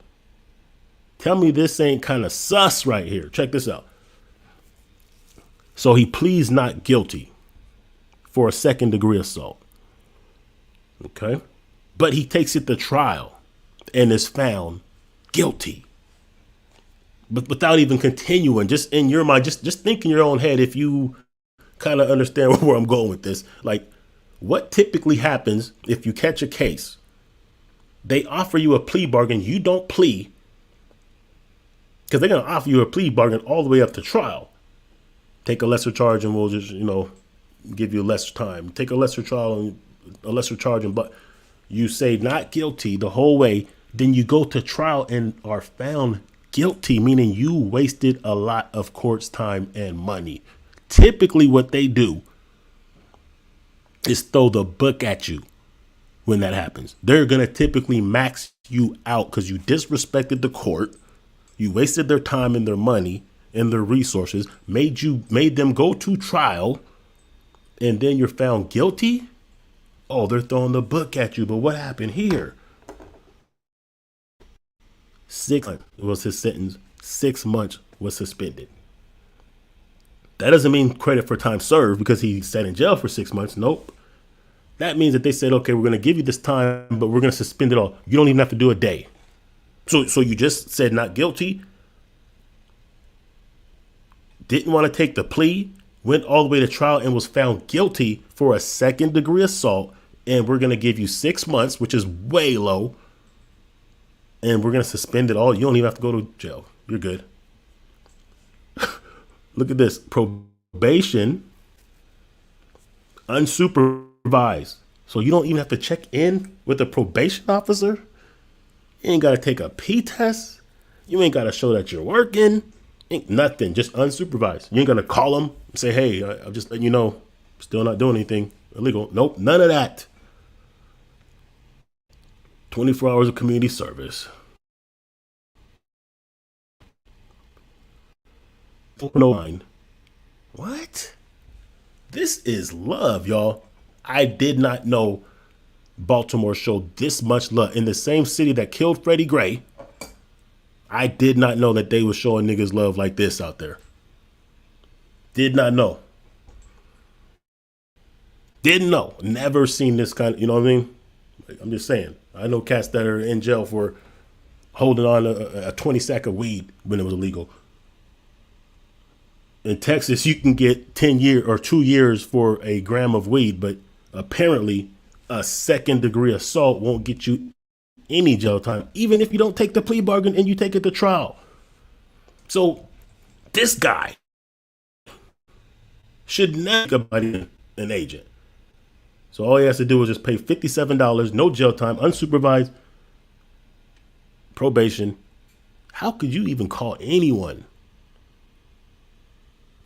[SPEAKER 1] tell me this ain't kind of sus right here. Check this out. So he pleads not guilty for a second degree assault. Okay. But he takes it to trial and is found guilty. But without even continuing, just in your mind, just think in your own head, if you kind of understand where I'm going with this. Like, what typically happens if you catch a case? They offer you a plea bargain. You don't plea because they're going to offer you a plea bargain all the way up to trial. Take a lesser charge and we'll just, give you less time. Take a lesser trial and a lesser charge, but you say not guilty the whole way. Then you go to trial and are found guilty, meaning you wasted a lot of court's time and money. Typically what they do is throw the book at you when that happens. They're going to typically max you out because you disrespected the court. You wasted their time and their money and their resources, made them go to trial, and then you're found guilty. Oh, they're throwing the book at you. But what happened here? 6 months was his sentence. 6 months was suspended. That doesn't mean credit for time served because he sat in jail for 6 months. Nope. That means that they said, okay, we're going to give you this time, but we're going to suspend it all. You don't even have to do a day. So you just said not guilty, didn't want to take the plea, went all the way to trial and was found guilty for a second degree assault. And we're going to give you 6 months, which is way low. And we're going to suspend it all. You don't even have to go to jail. You're good. Look at this. Probation, unsupervised. So you don't even have to check in with the probation officer. You ain't got to take a P test. You ain't got to show that you're working. Ain't nothing. Just unsupervised. You ain't going to call them and say, hey, I'm just letting you know, still not doing anything illegal. Nope. None of that. 24 hours of community service. What? This is love, y'all. I did not know Baltimore showed this much love. In the same city that killed Freddie Gray, I did not know that they were showing niggas love like this out there. Did not know. Didn't know. Never seen this kind of, you know what I mean? I'm just saying. I know cats that are in jail for holding on to a 20 sack of weed when it was illegal. In Texas, you can get 10 years or 2 years for a gram of weed, but apparently a second degree assault won't get you any jail time, even if you don't take the plea bargain and you take it to trial. So this guy should never be an agent. So all he has to do is just pay $57, no jail time, unsupervised probation. How could you even call anyone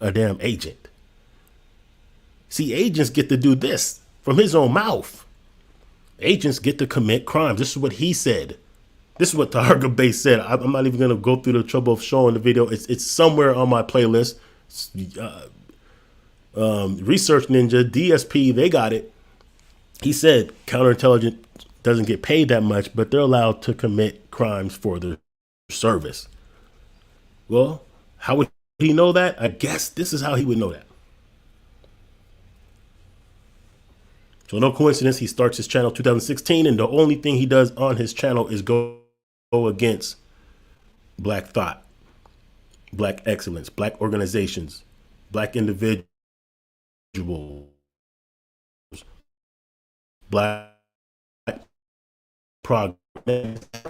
[SPEAKER 1] a damn agent? See, agents get to do this from his own mouth. Agents get to commit crimes. This is what he said. This is what Taharka Base said. I'm not even going to go through the trouble of showing the video. It's somewhere on my playlist. Research Ninja, DSP, they got it. He said counterintelligence doesn't get paid that much, but they're allowed to commit crimes for their service. Well, how would he know that? I guess this is how he would know that. So no coincidence, he starts his channel 2016, and the only thing he does on his channel is go against black thought, black excellence, black organizations, black individuals, black progress.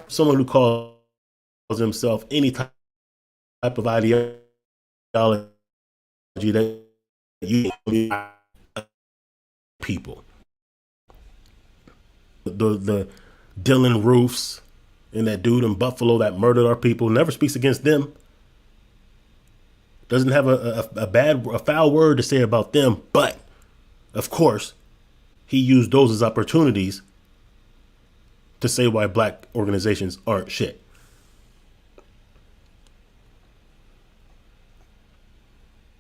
[SPEAKER 1] Someone who calls himself any type of ideology that you people. The Dylan Roofs and that dude in Buffalo that murdered our people never speaks against them. Doesn't have a foul word to say about them, but of course, he used those as opportunities to say why black organizations aren't shit.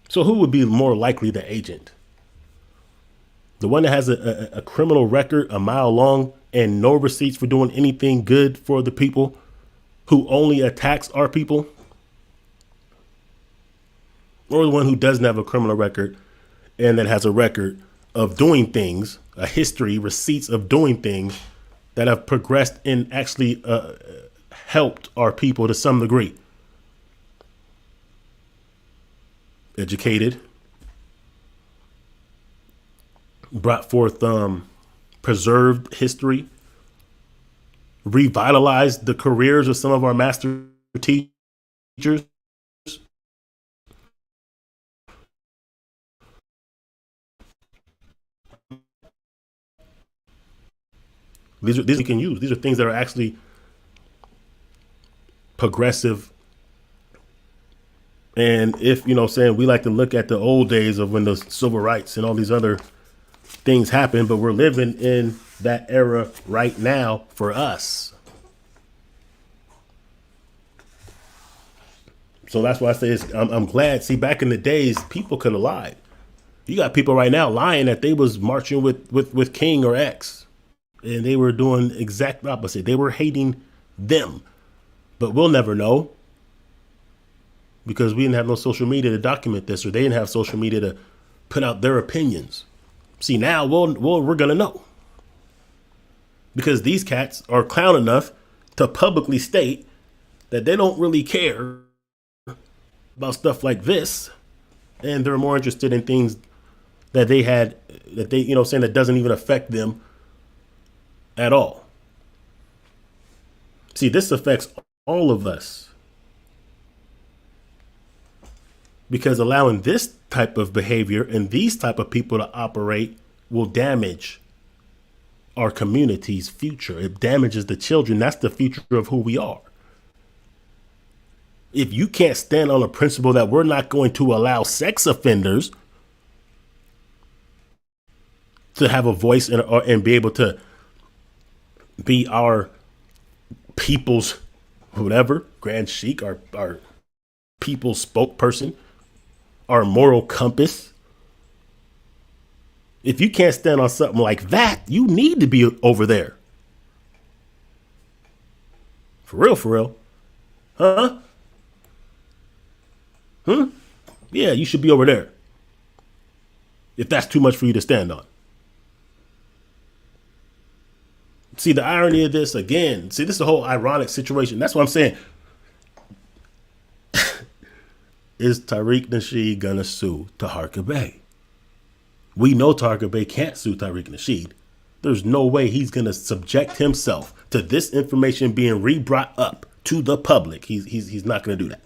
[SPEAKER 1] So who would be more likely the agent? The one that has a criminal record a mile long and no receipts for doing anything good for the people, who only attacks our people? Or the one who doesn't have a criminal record and that has a record of doing things, a history, receipts of doing things that have progressed and actually helped our people to some degree? Educated, brought forth preserved history, revitalized the careers of some of our master teachers. These we can use. These are things that are actually progressive. And if, saying we like to look at the old days of when the civil rights and all these other things happen, but we're living in that era right now for us. So that's why I say I'm glad. See, back in the days, people could have lied. You got people right now lying that they was marching with King or X, and they were doing exact opposite. They were hating them, but we'll never know because we didn't have no social media to document this, or they didn't have social media to put out their opinions. See, now we're gonna know because these cats are clown enough to publicly state that they don't really care about stuff like this, and they're more interested in things that they saying that doesn't even affect them at all. See, this affects all of us because allowing this type of behavior and these type of people to operate will damage our community's future. It damages the children. That's the future of who we are. If you can't stand on a principle that we're not going to allow sex offenders to have a voice and be able to be our people's whatever, Grand Sheik, our people's spokesperson, our moral compass. If you can't stand on something like that, you need to be over there. For real. Huh? Yeah, you should be over there. If that's too much for you to stand on. See, the irony of this, again, this is a whole ironic situation. That's what I'm saying. Is Tariq Nasheed gonna sue Taharka Bey? We know Taharka Bey can't sue Tariq Nasheed. There's no way he's gonna subject himself to this information being re-brought up to the public. He's not gonna do that.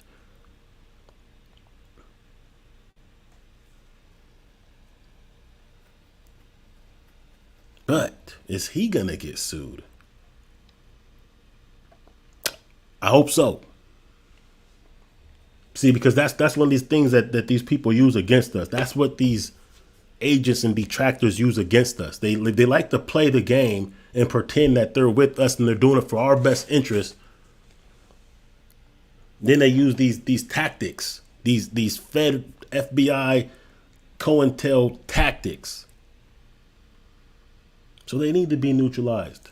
[SPEAKER 1] But is he gonna get sued? I hope so. See, because that's one of these things that these people use against us. That's what these agents and detractors use against us. They like to play the game and pretend that they're with us and they're doing it for our best interest. Then they use these tactics, these Fed, FBI, COINTEL tactics. So they need to be neutralized.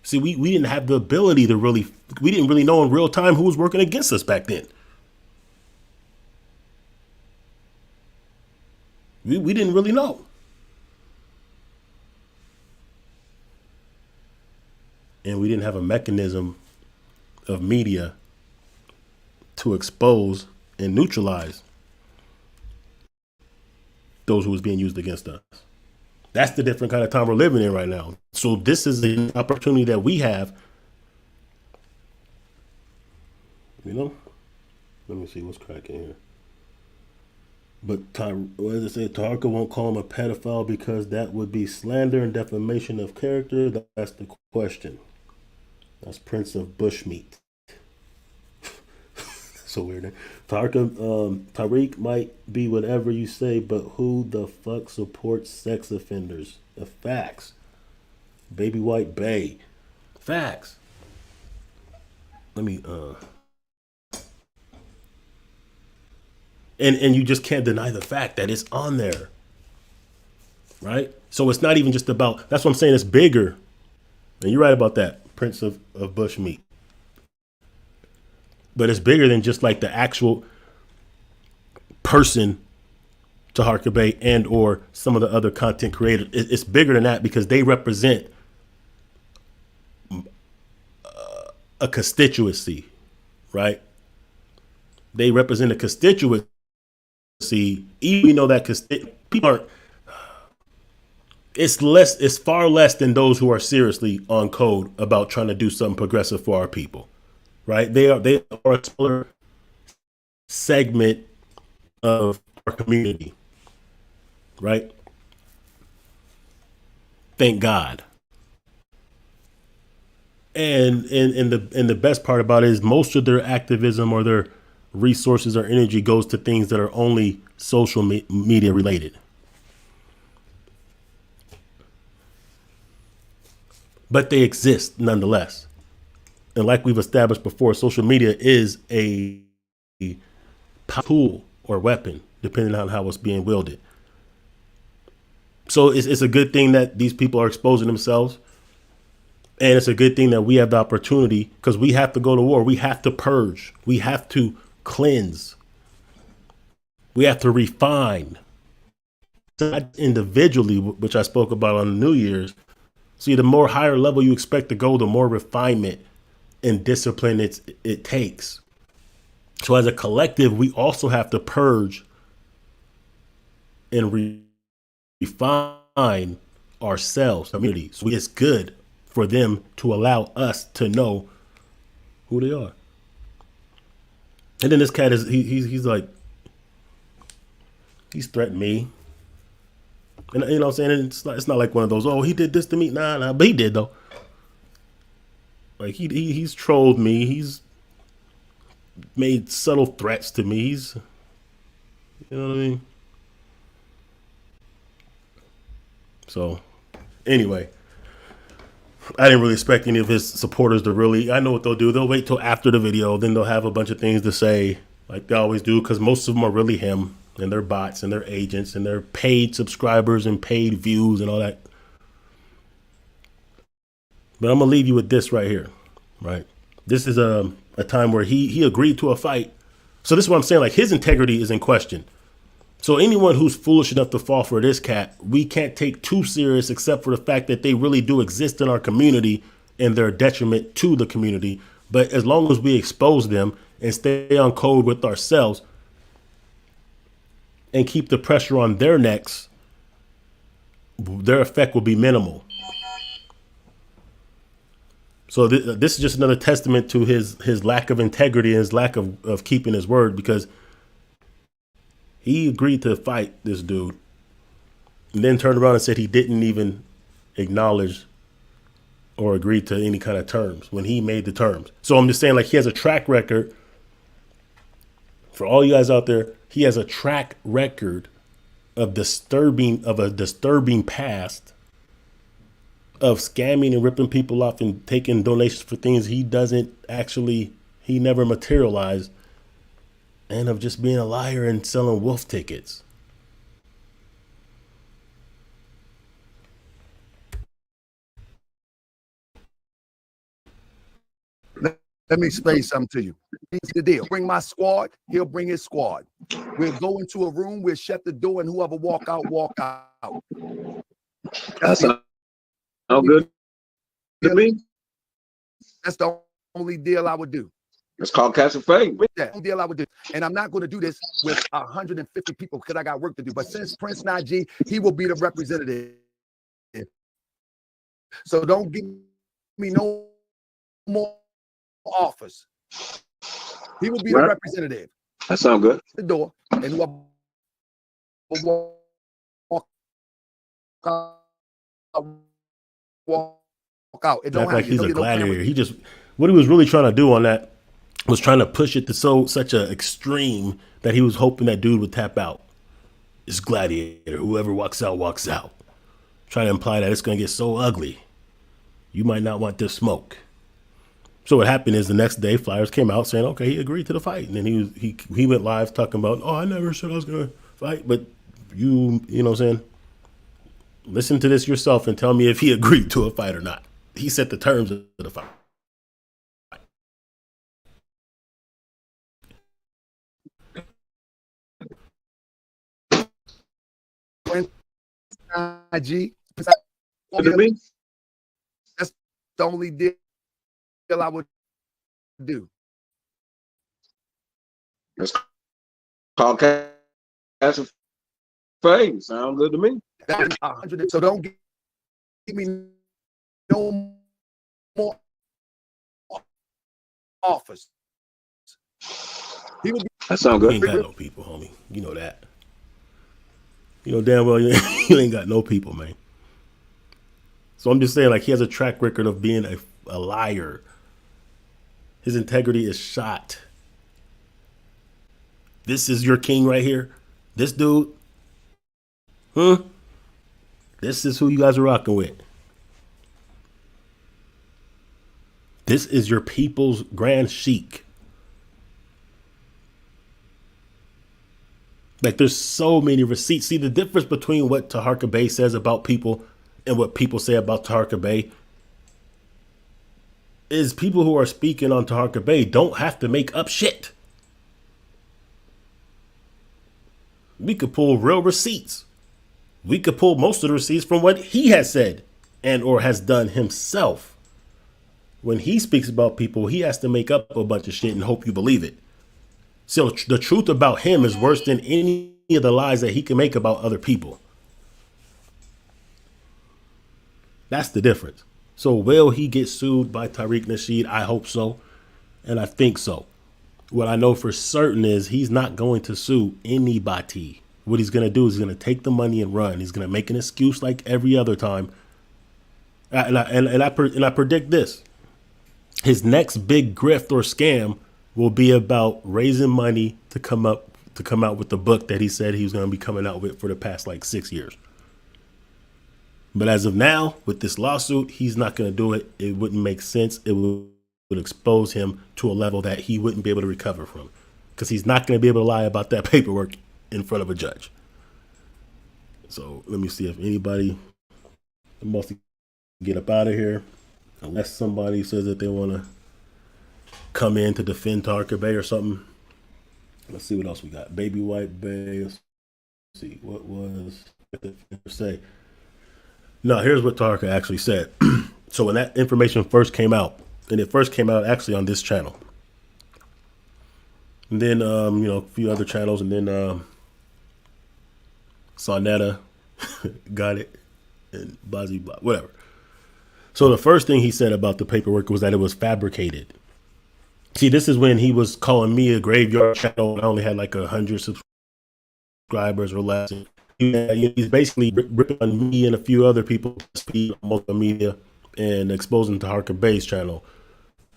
[SPEAKER 1] See, we didn't have the ability to we didn't really know in real time who was working against us back then. We didn't really know. And we didn't have a mechanism of media to expose and neutralize those who was being used against us. That's the different kind of time we're living in right now. So this is the opportunity that we have. Let me see what's cracking here. But what does it say? Taharka won't call him a pedophile because that would be slander and defamation of character. That's the question. That's Prince of Bushmeat. So weird. Tariq might be whatever you say, but who the fuck supports sex offenders? The facts. Baby White Bay. Facts. Let me and you just can't deny the fact that it's on there. Right? So it's not even just about, that's what I'm saying, it's bigger. And you're right about that, Prince of Bushmeat. But it's bigger than just like the actual person, Taharka Bay, and or some of the other content creators. It's bigger than that because they represent a constituency, right? They represent a constituency. Even you know that people aren't. It's far less than those who are seriously on code about trying to do something progressive for our people, right? They are a smaller segment of our community, right? Thank God. And the best part about it is most of their activism or their resources or energy goes to things that are only social media related. But they exist nonetheless. And like we've established before, social media is a tool or weapon, depending on how it's being wielded. So it's a good thing that these people are exposing themselves. And it's a good thing that we have the opportunity because we have to go to war. We have to purge. We have to cleanse. We have to refine. Not individually, which I spoke about on New Year's. See, the more higher level you expect to go, the more refinement and discipline it takes. So as a collective, we also have to purge and refine ourselves, community. So it's good for them to allow us to know who they are. And then this cat is he's like he's threatened me. And you know what I'm saying? It's not like one of those, oh, he did this to me. Nah, but he did though. Like he's trolled me. He's made subtle threats to me. He's, you know what I mean? So anyway, I didn't really expect any of his supporters to really, I know what they'll do. They'll wait till after the video. Then they'll have a bunch of things to say like they always do. Cause most of them are really him and their bots and their agents and their paid subscribers and paid views and all that. But I'm going to leave you with this right here. Right. This is a time where he agreed to a fight. So this is what I'm saying. Like his integrity is in question. So anyone who's foolish enough to fall for this cat, we can't take too serious except for the fact that they really do exist in our community and they're a detriment to the community. But as long as we expose them and stay on code with ourselves and keep the pressure on their necks, their effect will be minimal. So this is just another testament to his lack of integrity and his lack of keeping his word, because he agreed to fight this dude and then turned around and said he didn't even acknowledge or agree to any kind of terms when he made the terms. So I'm just saying, like, he has a track record. For all you guys out there, he has a track record of a disturbing past of scamming and ripping people off and taking donations for things he never materialized, and of just being a liar and selling wolf tickets.
[SPEAKER 4] Let me explain something to you. Here's the deal. Bring my squad, he'll bring his squad. We'll go into a room, we'll shut the door, and whoever walk out, walk out.
[SPEAKER 3] That's all good to me.
[SPEAKER 4] That's the only deal I would do.
[SPEAKER 3] It's called catch a fade.
[SPEAKER 4] That only deal I would do. And I'm not going to do this with 150 people because I got work to do. But since Prince Najee, he will be the representative. So don't give me no more offers. He will be the representative.
[SPEAKER 3] That sounds good.
[SPEAKER 4] The door, and whoever walk out, walk out. It don't
[SPEAKER 1] Act
[SPEAKER 4] have
[SPEAKER 1] like
[SPEAKER 4] you.
[SPEAKER 1] he's
[SPEAKER 4] Don't
[SPEAKER 1] a
[SPEAKER 4] get no camera.
[SPEAKER 1] gladiator. He just what he was really trying to do on that was trying to push it to such a extreme that he was hoping that dude would tap out. It's gladiator. Whoever walks out, walks out. Trying to imply that it's going to get so ugly. You might not want this smoke. So what happened is the next day, Flyers came out saying, okay, he agreed to the fight. And then he went live talking about, oh, I never said I was going to fight. But you know what I'm saying? Listen to this yourself and tell me if he agreed to a fight or not. He set the terms of the fight.
[SPEAKER 4] IG.
[SPEAKER 5] What do you mean?
[SPEAKER 4] That's the only deal I would do.
[SPEAKER 5] That's called cash and fame. Sound good to me.
[SPEAKER 4] That is 100. So don't give me no more offers. He would be
[SPEAKER 5] That sound
[SPEAKER 1] You
[SPEAKER 5] good.
[SPEAKER 1] ain't got no people, homie. You know that. You know damn well you ain't got no people, man. So I'm just saying, like, he has a track record of being a liar. His integrity is shot. This is your king right here. This dude. This is who you guys are rocking with. This is your people's grand sheik. Like, there's so many receipts. See, the difference between what Taharka Bey says about people and what people say about Taharka Bey is people who are speaking on Taharka Bey don't have to make up shit. We could pull real receipts. We could pull most of the receipts from what he has said and or has done himself. When he speaks about people, he has to make up a bunch of shit and hope you believe it. So the truth about him is worse than any of the lies that he can make about other people. That's the difference. So will he get sued by Tariq Nasheed? I hope so. And I think so. What I know for certain is he's not going to sue anybody. What he's going to do is he's going to take the money and run. He's going to make an excuse like every other time. And I predict this. His next big grift or scam will be about raising money to come out with the book that he said he was going to be coming out with for the past like 6 years. But as of now, with this lawsuit, he's not going to do it. It wouldn't make sense. It would expose him to a level that he wouldn't be able to recover from, because he's not going to be able to lie about that paperwork in front of a judge. So let me see if anybody wants to get up out of here, unless somebody says that they want to come in to defend Taharka Bey or something. Let's see what else we got. Baby White Bay. Let's see what was say. No, here's what Taharka actually said. So when that information first came out, and it first came out actually on this channel, and then a few other channels, and then Sonetta got it, and Bazzi, whatever. So the first thing he said about the paperwork was that it was fabricated. See, this is when he was calling me a graveyard channel. I only had like 100 subscribers or less. He's basically ripping on me and a few other people on multiple media and exposing Taharka Bey's channel,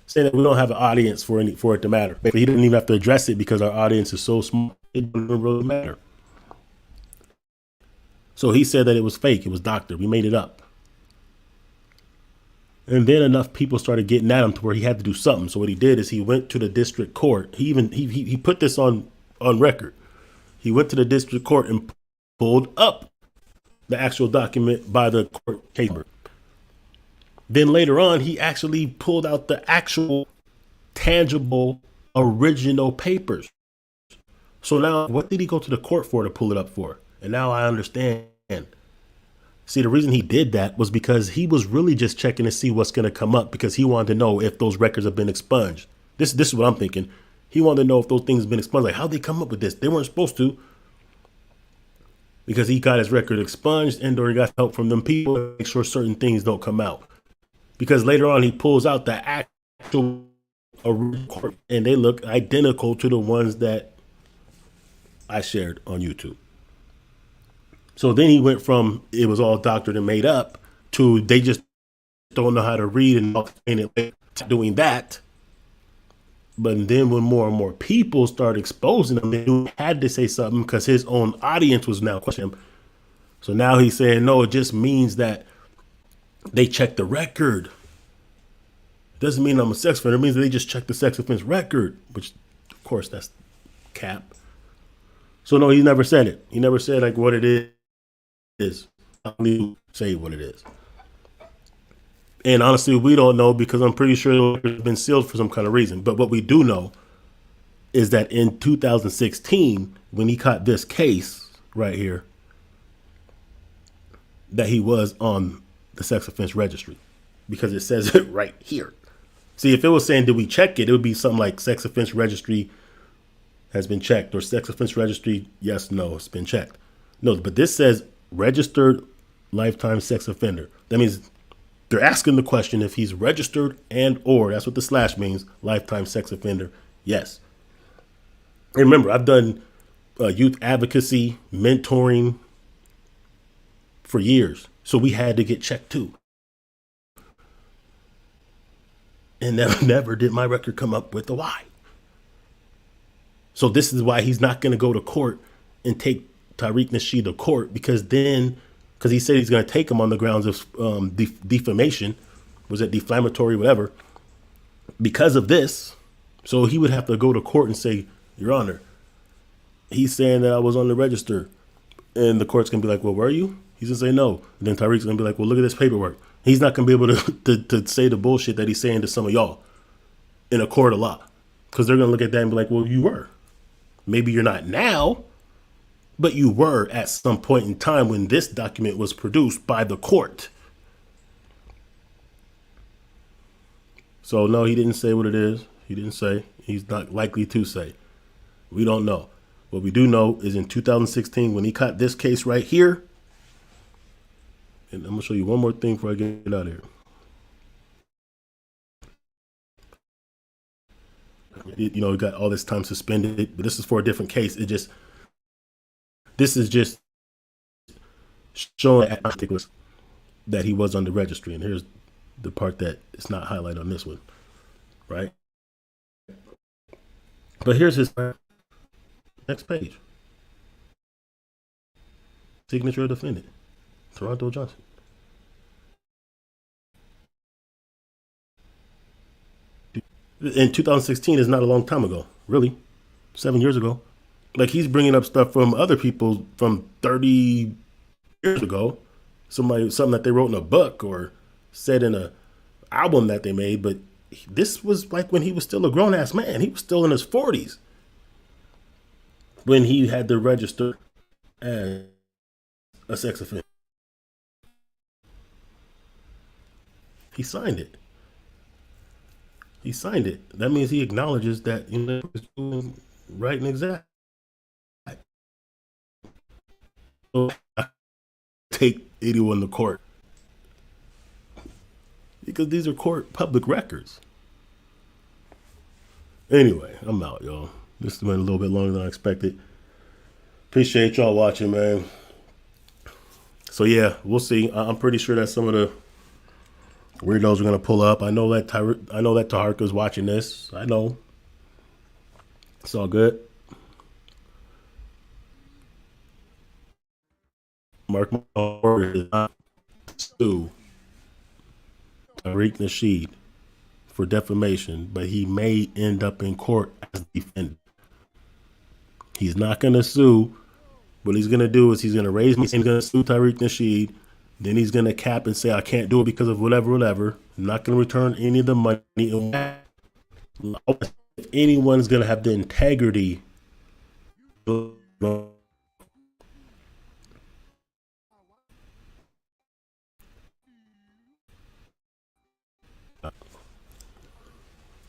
[SPEAKER 1] saying that we don't have an audience for it to matter. But he didn't even have to address it because our audience is so small, it doesn't really matter. So he said that it was fake, it was doctored, we made it up. And then enough people started getting at him to where he had to do something. So what he did is he went to the district court. He put this on record. He went to the district court and pulled up the actual document by the court chamber. Then later on, he actually pulled out the actual tangible original papers. So now what did he go to the court for to pull it up for? And now I understand. See, the reason he did that was because he was really just checking to see what's going to come up, because he wanted to know if those records have been expunged. This is what I'm thinking. He wanted to know if those things have been expunged. Like, how'd they come up with this? They weren't supposed to. Because he got his record expunged and or he got help from them people to make sure certain things don't come out. Because later on he pulls out the actual record and they look identical to the ones that I shared on YouTube. So then he went from it was all doctored and made up to they just don't know how to read and doing that. But then when more and more people started exposing him, he had to say something because his own audience was now questioning him. So now he's saying, no, it just means that they checked the record. It doesn't mean I'm a sex offender. It means that they just checked the sex offense record, which, of course, that's cap. So no, he never said it. He never said like what it is. I don't even say what it is. And honestly, we don't know because I'm pretty sure it's been sealed for some kind of reason. But what we do know is that in 2016, when he caught this case right here, that he was on the sex offense registry because it says it right here. See, if it was saying, did we check it? It would be something like sex offense registry has been checked or sex offense registry. Yes, no, it's been checked. No, but this says registered lifetime sex offender. That means they're asking the question if he's registered and or that's what the slash means, lifetime sex offender. Yes. And remember, I've done youth advocacy, mentoring for years. So we had to get checked too. And never did my record come up with a Y. So this is why he's not going to go to court and take Tariq Nasheed to court because he said he's going to take him on the grounds of defamation, was it defamatory, whatever, because of this. So he would have to go to court and say, Your Honor, he's saying that I was on the register. And the court's going to be like, well, were you? He's going to say no. And then Tariq's going to be like, well, look at this paperwork. He's not going to be able to say the bullshit that he's saying to some of y'all in a court of law. Because they're going to look at that and be like, well, you were. Maybe you're not now, but you were at some point in time when this document was produced by the court. So, no, he didn't say what it is. He didn't say. He's not likely to say. We don't know. What we do know is in 2016, when he caught this case right here, and I'm going to show you one more thing before I get out of here. You know, he got all this time suspended, but this is for a different case. This is just showing that he was on the registry. And here's the part that is not highlighted on this one, right? But here's his next page. Signature of defendant, Toronto Johnson. In 2016 is not a long time ago, really. 7 years ago. Like he's bringing up stuff from other people from 30 years ago. Something that they wrote in a book or said in a album that they made. But this was like when he was still a grown ass man. He was still in his 40s when he had to register as a sex offender. He signed it. He signed it. That means he acknowledges that he's doing right and exact. So I take anyone to court because these are court public records. Anyway, I'm out, y'all. This went a little bit longer than I expected. Appreciate y'all watching, man. So yeah, we'll see. I'm pretty sure that some of the weirdos are gonna pull up. I know that Taharka is watching this. I know. It's all good. Mark my words, is not sue Tariq Nasheed for defamation, but he may end up in court as defendant. He's not gonna sue. What he's gonna do is he's gonna raise me. He's gonna sue Tariq Nasheed. Then he's gonna cap and say I can't do it because of whatever. I'm not gonna return any of the money. If anyone's gonna have the integrity